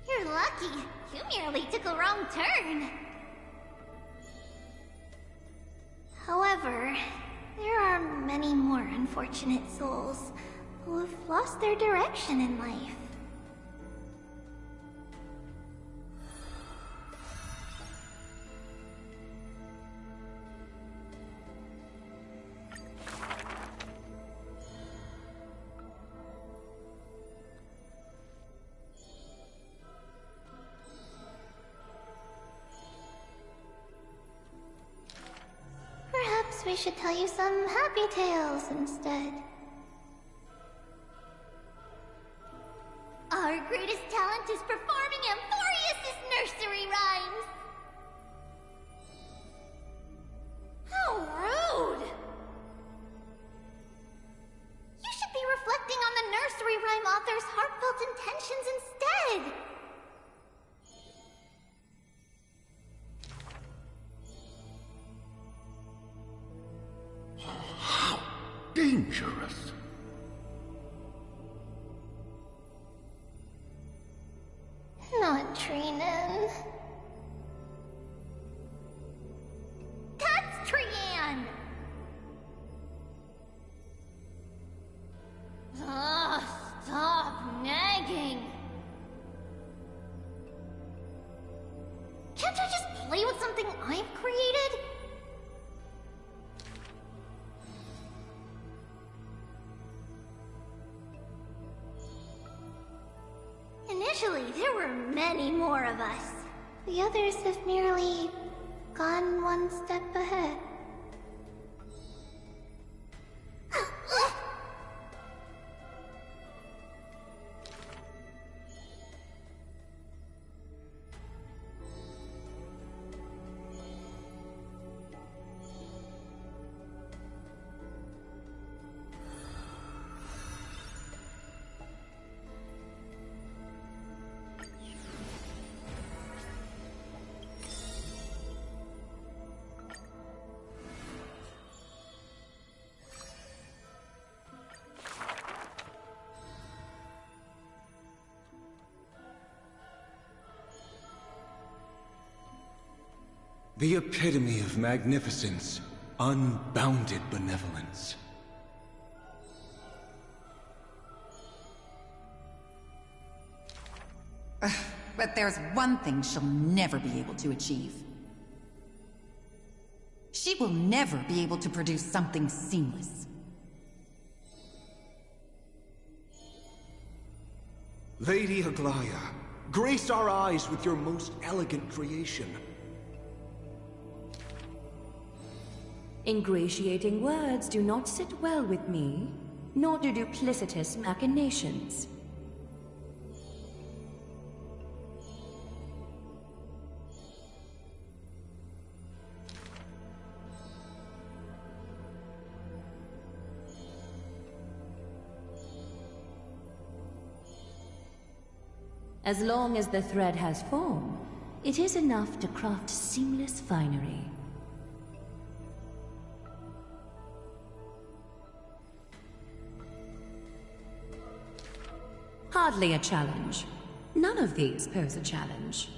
You're lucky. You merely took a wrong turn. However, there are many more unfortunate souls who have lost their direction in life. Perhaps we should tell you some happy tales instead. Our greatest talent is performing Amphorius' nursery rhymes! How rude! You should be reflecting on the nursery rhyme author's heartfelt intentions instead! Dangerous. Not Trinin. That's Trian! Ugh, stop nagging! Can't I just play with something I've created? Initially, there were many more of us. The others have merely gone one step ahead. The epitome of magnificence, unbounded benevolence. But there's one thing she'll never be able to achieve. She will never be able to produce something seamless. Lady Aglaya, grace our eyes with your most elegant creation. Ingratiating words do not sit well with me, nor do duplicitous machinations. As long as the thread has form, it is enough to craft seamless finery. Hardly a challenge. None of these pose a challenge.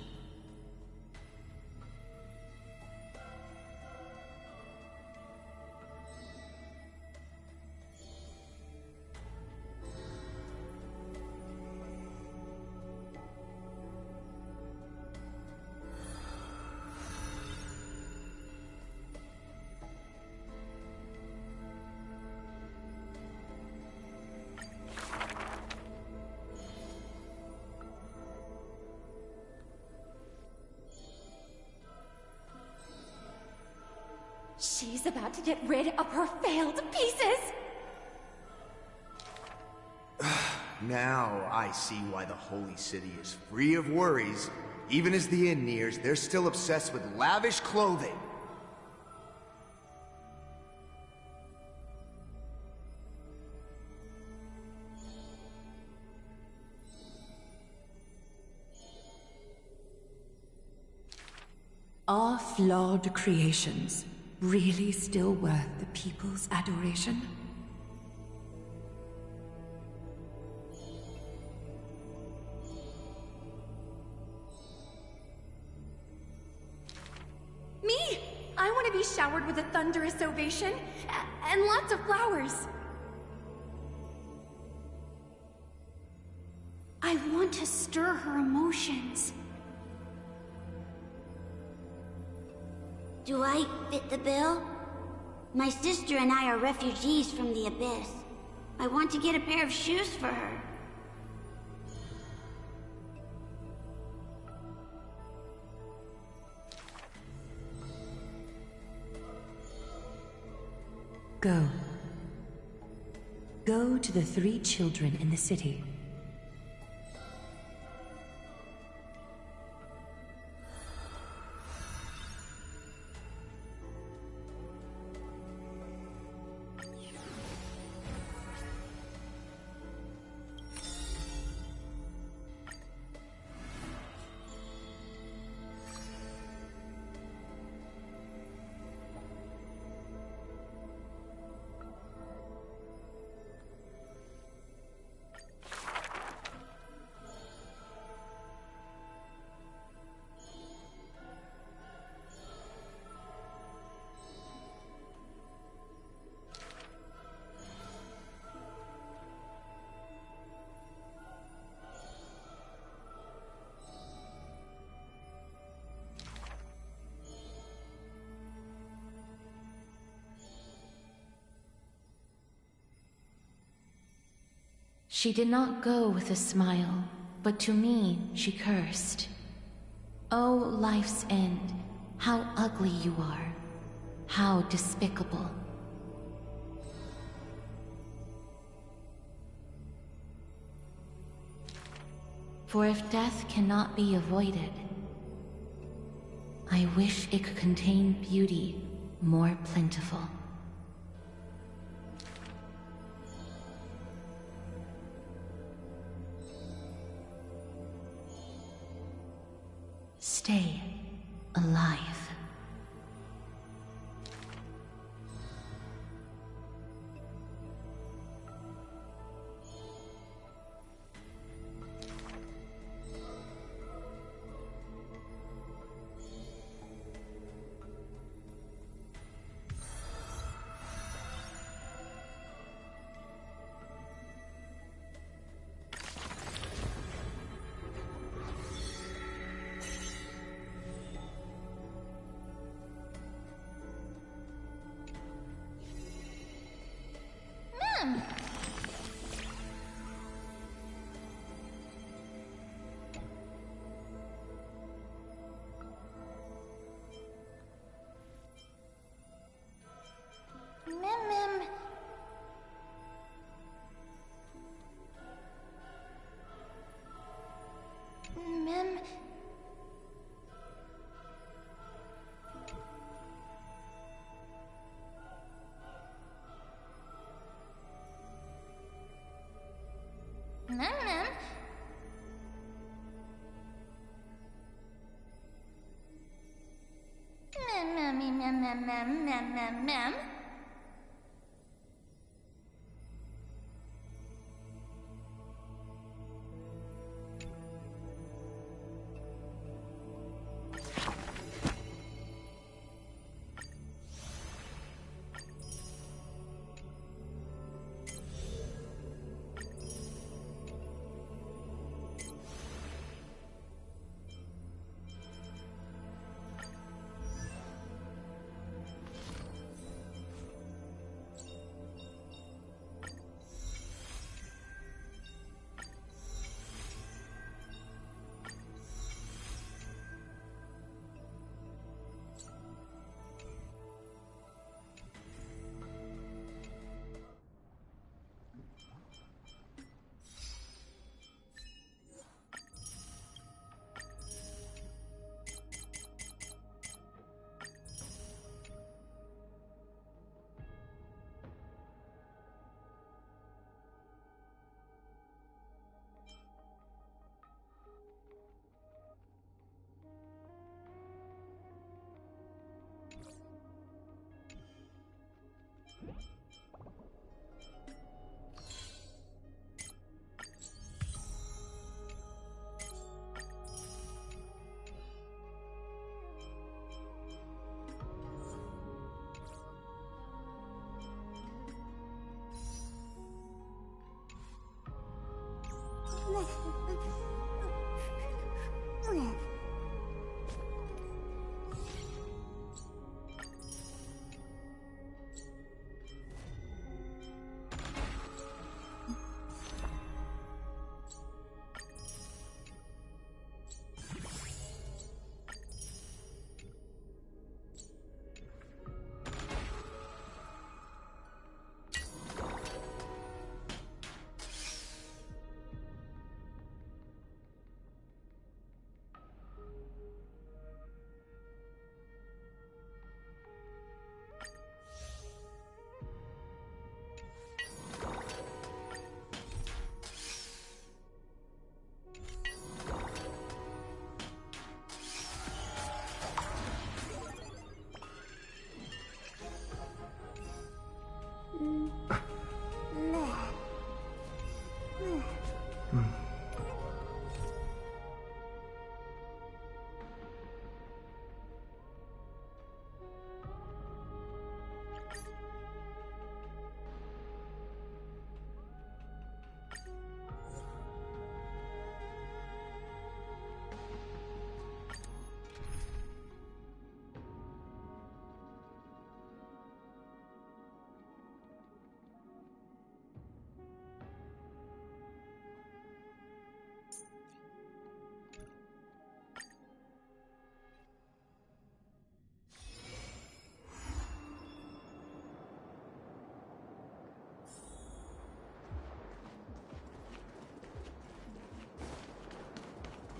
She's about to get rid of her failed pieces! Now I see why the Holy City is free of worries. Even as the inn nears, they're still obsessed with lavish clothing. Are flawed creations really still worth the people's adoration? Me! I want to be showered with a thunderous ovation and lots of flowers. I want to stir her emotions. Do I fit the bill? My sister and I are refugees from the Abyss. I want to get a pair of shoes for her. Go. Go to the 3 children in the city. She did not go with a smile, but to me she cursed. Oh, life's end, how ugly you are, how despicable. For if death cannot be avoided, I wish it could contain beauty more plentiful. Stay alive.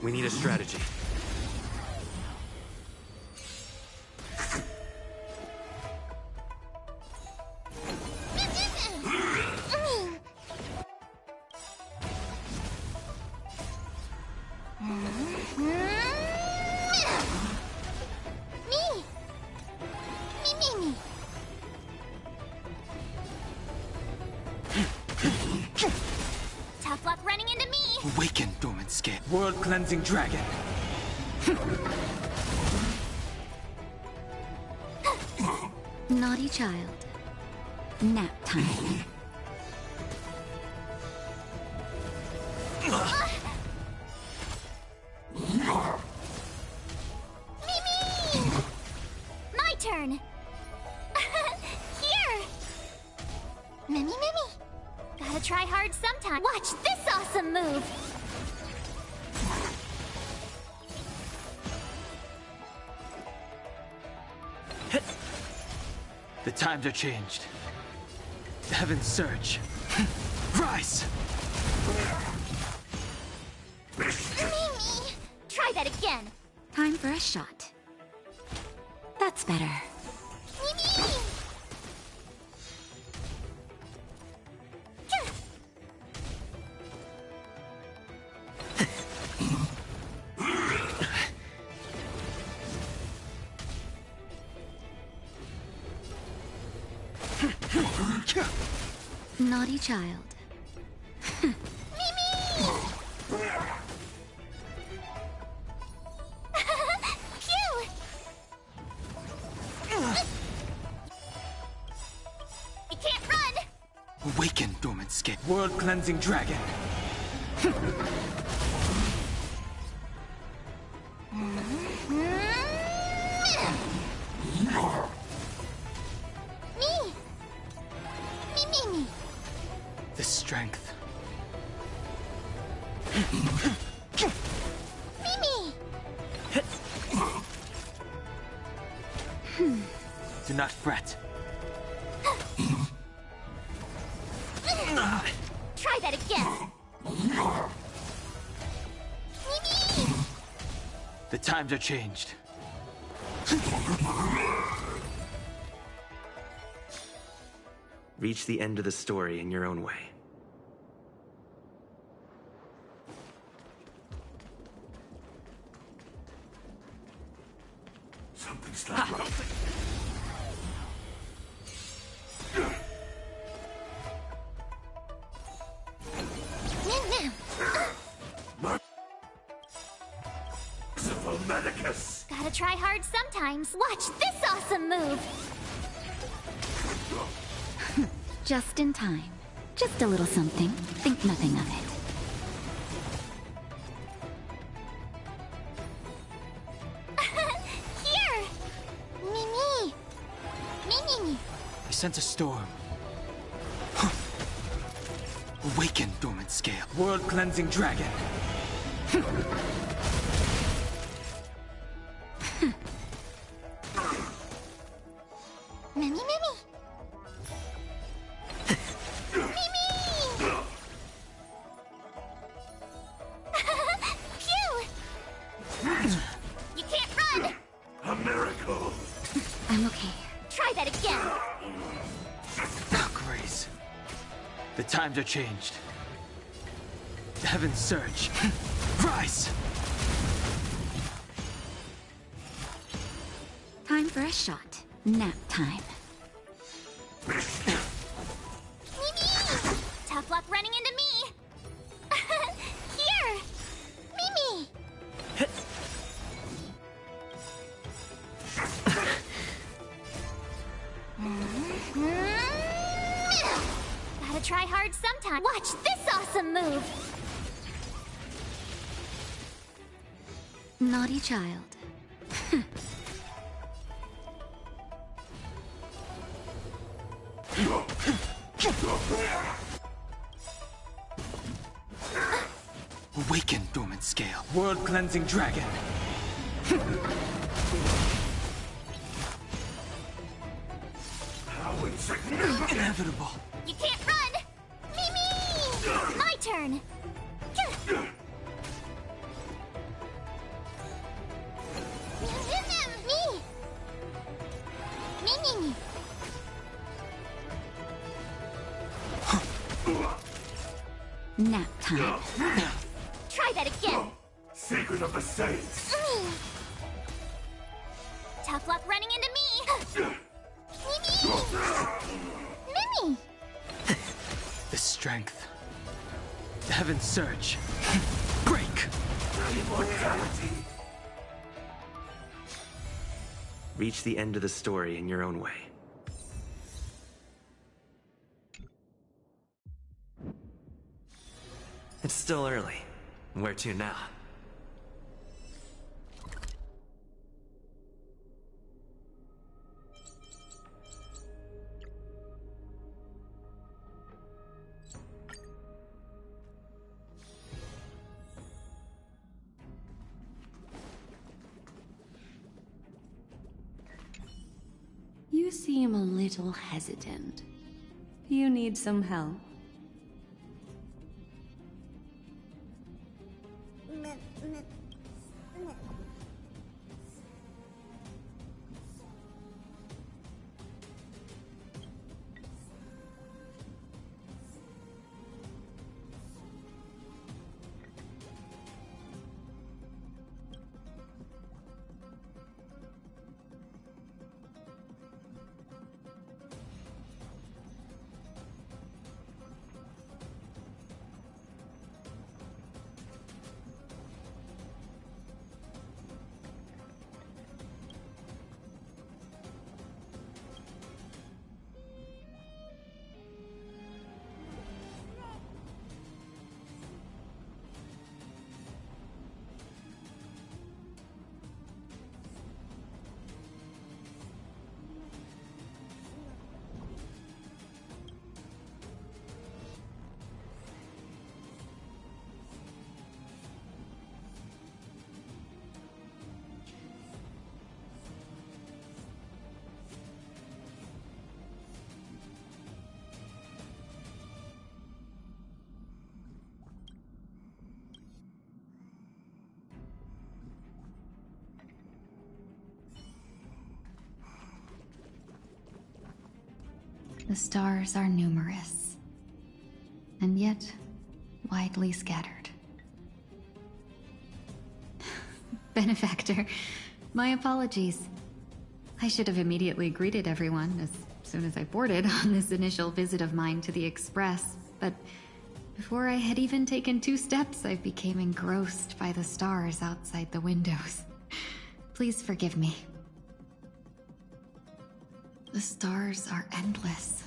We need a strategy. Tough luck running into me! Awaken, dormant scale. World-cleansing dragon. Naughty child. Nap time. Mimi! My turn! Here! Mimi! Gotta try hard sometime. Watch this awesome move! The times are changed. The heavens surge. Rise! Mimi! Try that again! Time for a shot. That's better. Mimi! Naughty child. Phew! You can't run! Awaken, dormant scale. World-cleansing dragon. Me! The strength. Mimi! Do not fret. Try that again! Mimi! The times are changed. Reach the end of the story in your own way. Something's not right. Merciful Medicus! Gotta try hard sometimes. Watch this awesome move! Just in time. Just a little something. Think nothing of it. Here! Mimi! Mimi! I sense a storm. Awaken, dormant scale. World-cleansing dragon. Mimi! Phew! You can't run! A miracle! I'm okay. Try that again! Oh, Grace. The times are changed. The heavens surge. Rise! Time for a shot. Nap time. Mimi! Tough luck running into me! Here! Mimi! Gotta try hard sometime. Watch this awesome move! Naughty child. Awaken, dormant scale. World-cleansing dragon. How insignificant! Inevitable. You can't run! Mimi! My turn! Nap time. Try that again! Secret of the Saints! Tough luck running into me! Mimi! The strength. The heavens surge. Break! Immortality! Reach the end of the story in your own way. It's still early. Where to now? You seem a little hesitant. You need some help? The stars are numerous, and yet widely scattered. Benefactor, my apologies. I should have immediately greeted everyone as soon as I boarded on this initial visit of mine to the Express, but before I had even taken 2 steps, I became engrossed by the stars outside the windows. Please forgive me. The stars are endless.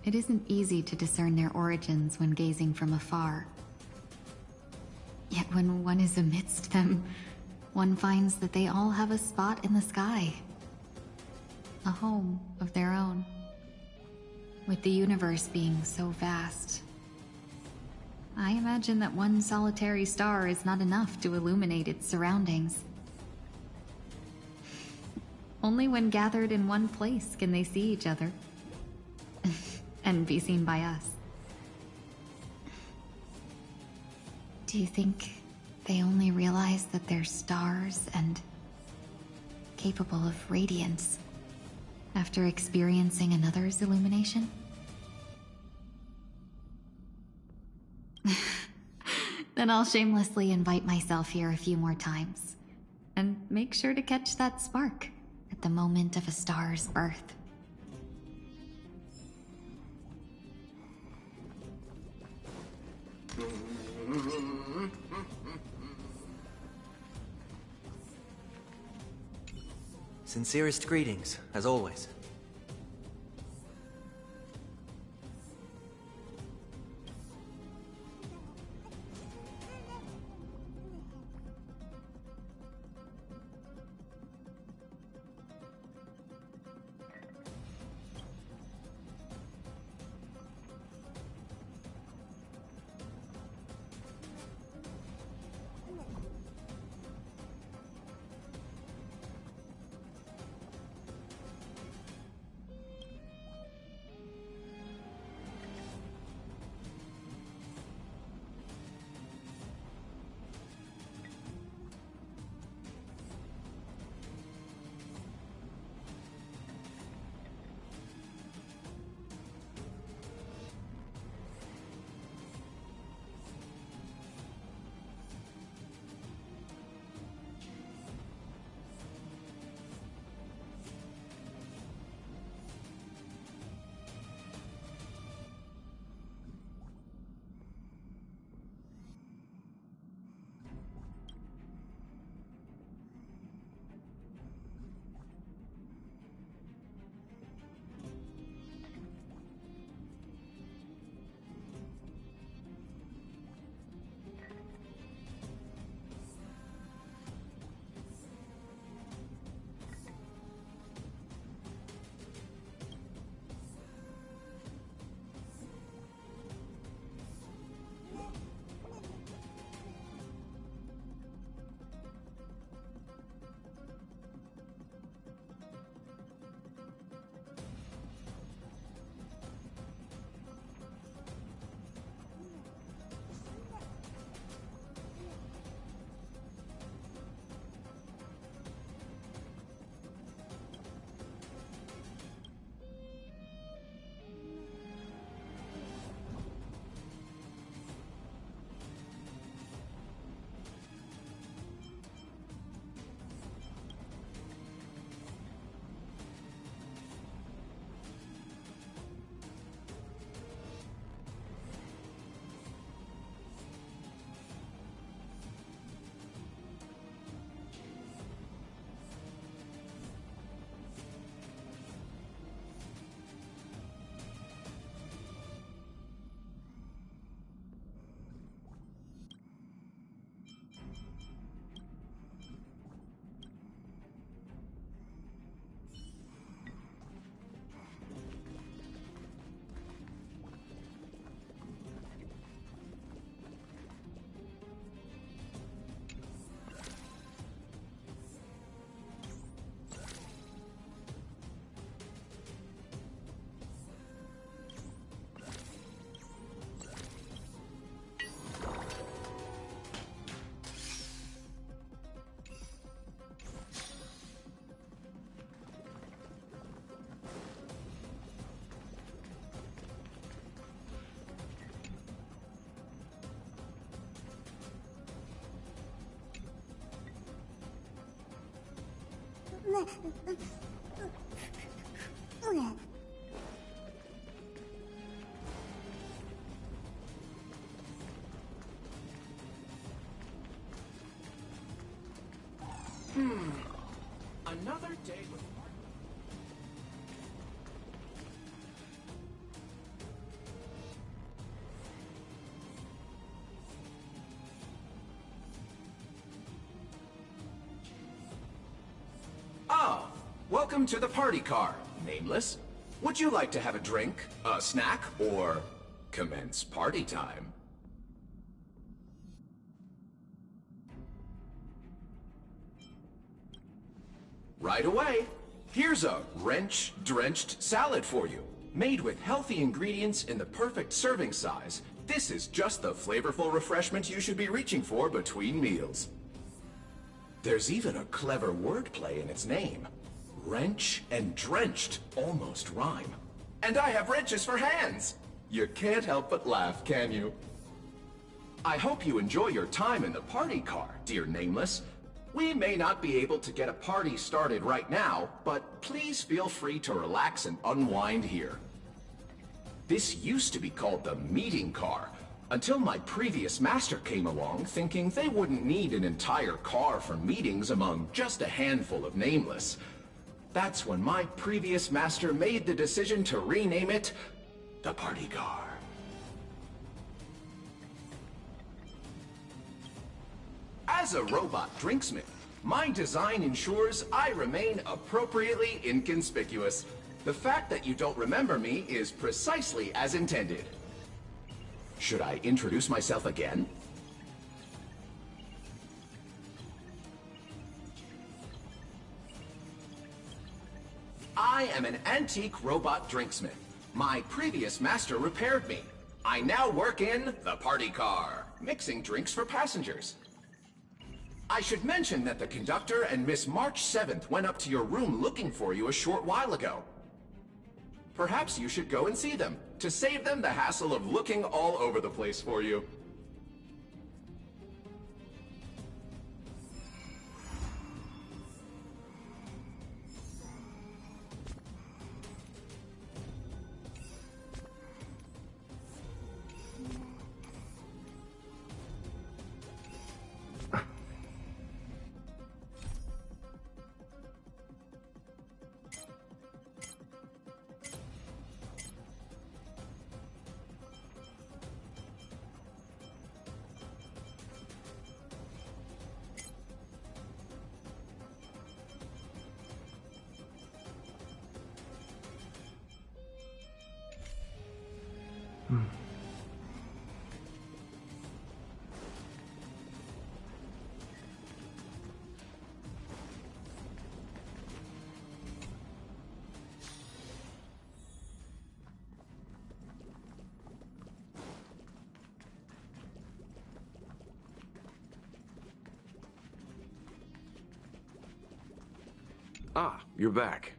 It isn't easy to discern their origins when gazing from afar. Yet when one is amidst them, one finds that they all have a spot in the sky. A home of their own. With the universe being so vast, I imagine that one solitary star is not enough to illuminate its surroundings. Only when gathered in one place can they see each other. And be seen by us. Do you think they only realize that they're stars and capable of radiance after experiencing another's illumination? Then I'll shamelessly invite myself here a few more times and make sure to catch that spark at the moment of a star's birth. Sincerest greetings, as always. Another day with... Ah, welcome to the party car, Nameless. Would you like to have a drink, a snack, or commence party time? Right away. Here's a wrench-drenched salad for you, made with healthy ingredients in the perfect serving size. This is just the flavorful refreshment you should be reaching for between meals. There's even a clever wordplay in its name. Wrench and drenched almost rhyme. And I have wrenches for hands! You can't help but laugh, can you? I hope you enjoy your time in the party car, dear Nameless. We may not be able to get a party started right now, but please feel free to relax and unwind here. This used to be called the meeting car, until my previous master came along thinking they wouldn't need an entire car for meetings among just a handful of Nameless. That's when my previous master made the decision to rename it the party car. As a robot drinksmith, my design ensures I remain appropriately inconspicuous. The fact that you don't remember me is precisely as intended. Should I introduce myself again? I am an antique robot drinksmith. My previous master repaired me. I now work in the party car, mixing drinks for passengers. I should mention that the conductor and Miss March 7th went up to your room looking for you a short while ago. Perhaps you should go and see them, to save them the hassle of looking all over the place for you. Ah, you're back.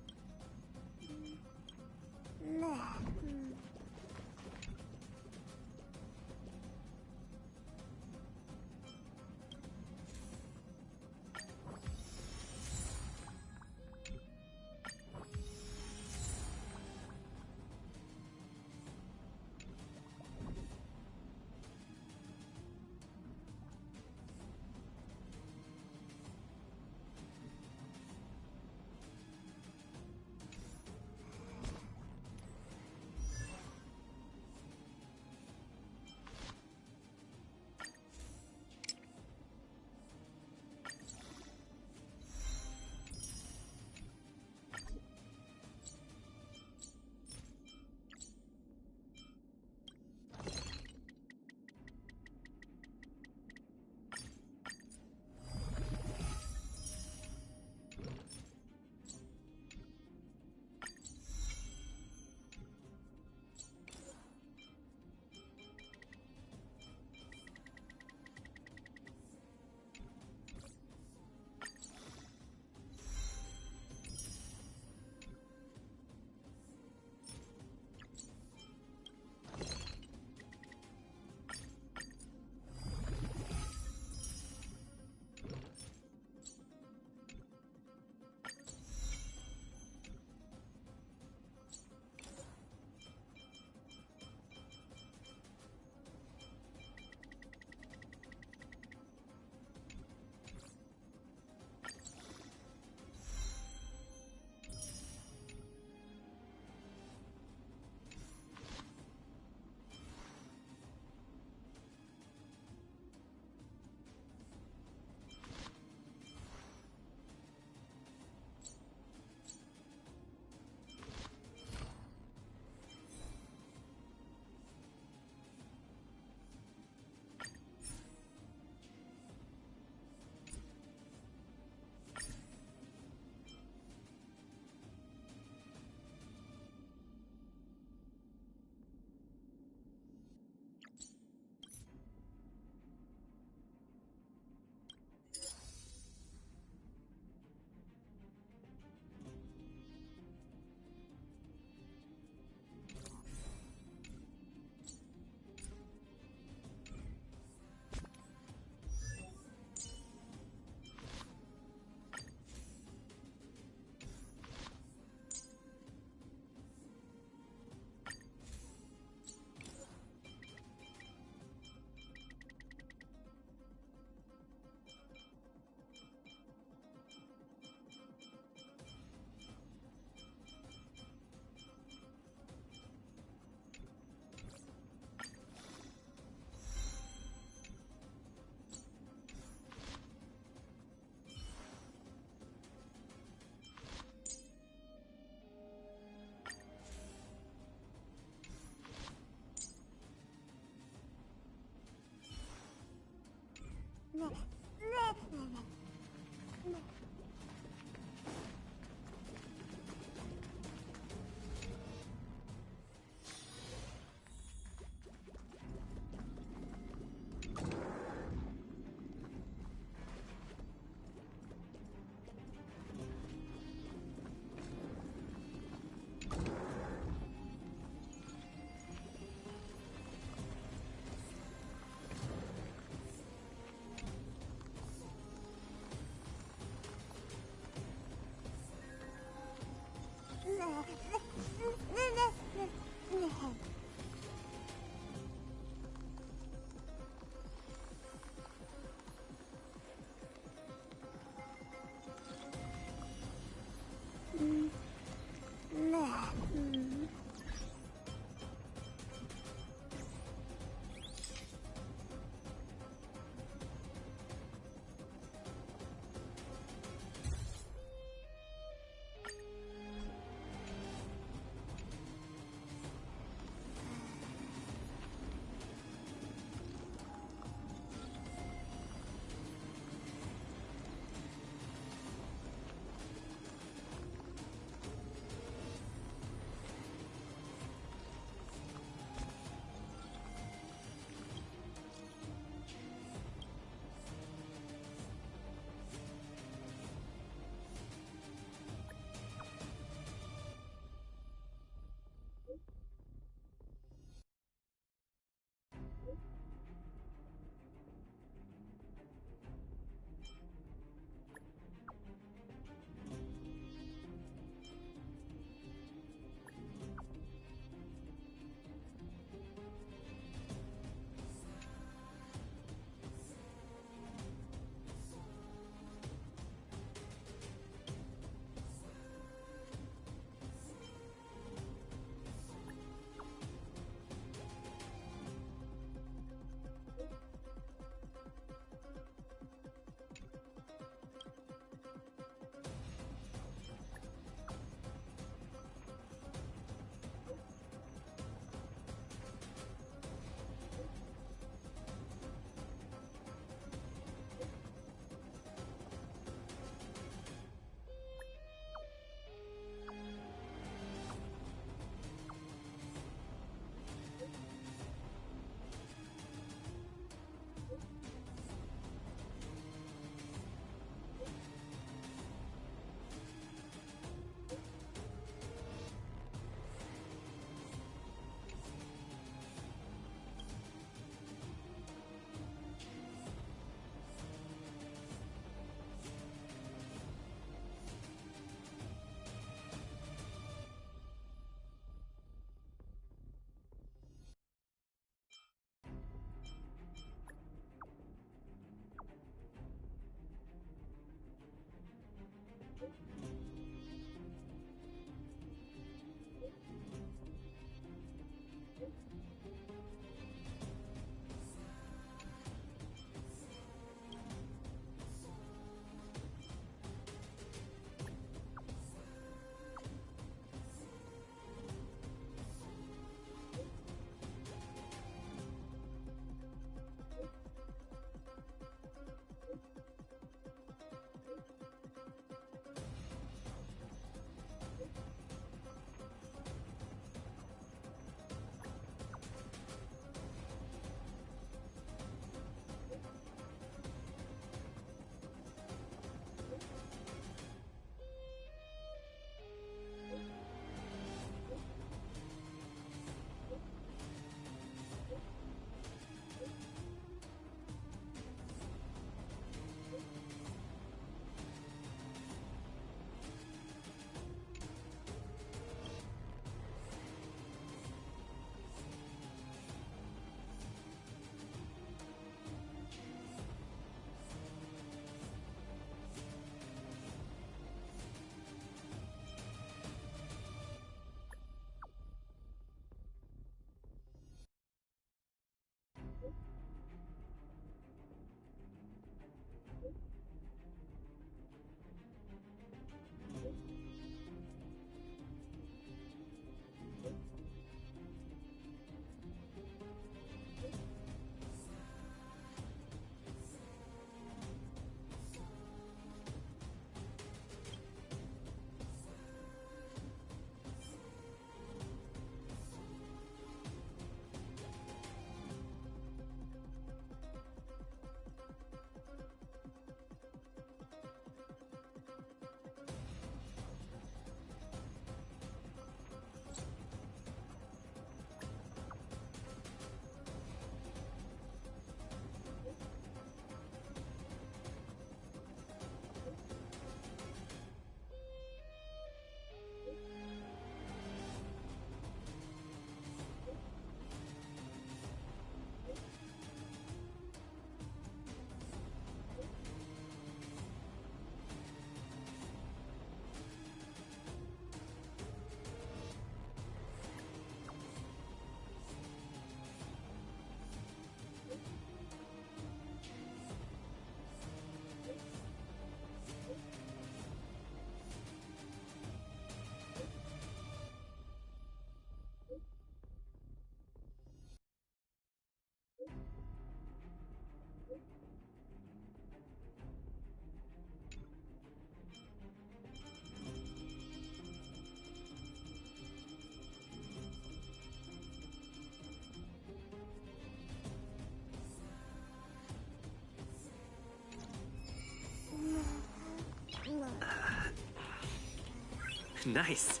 Nice.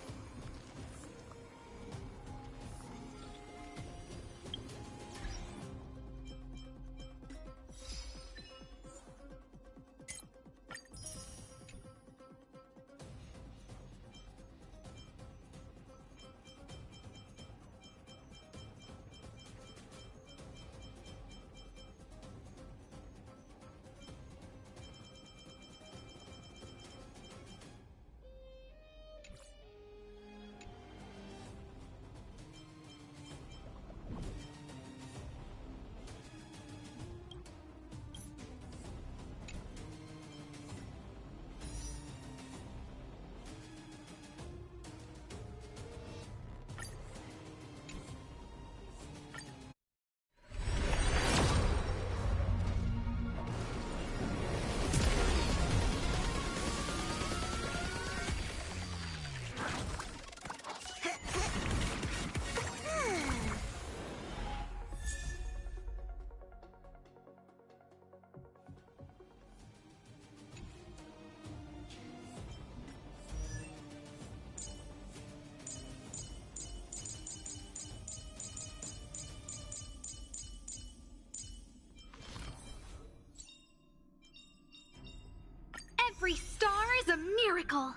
Every star is a miracle!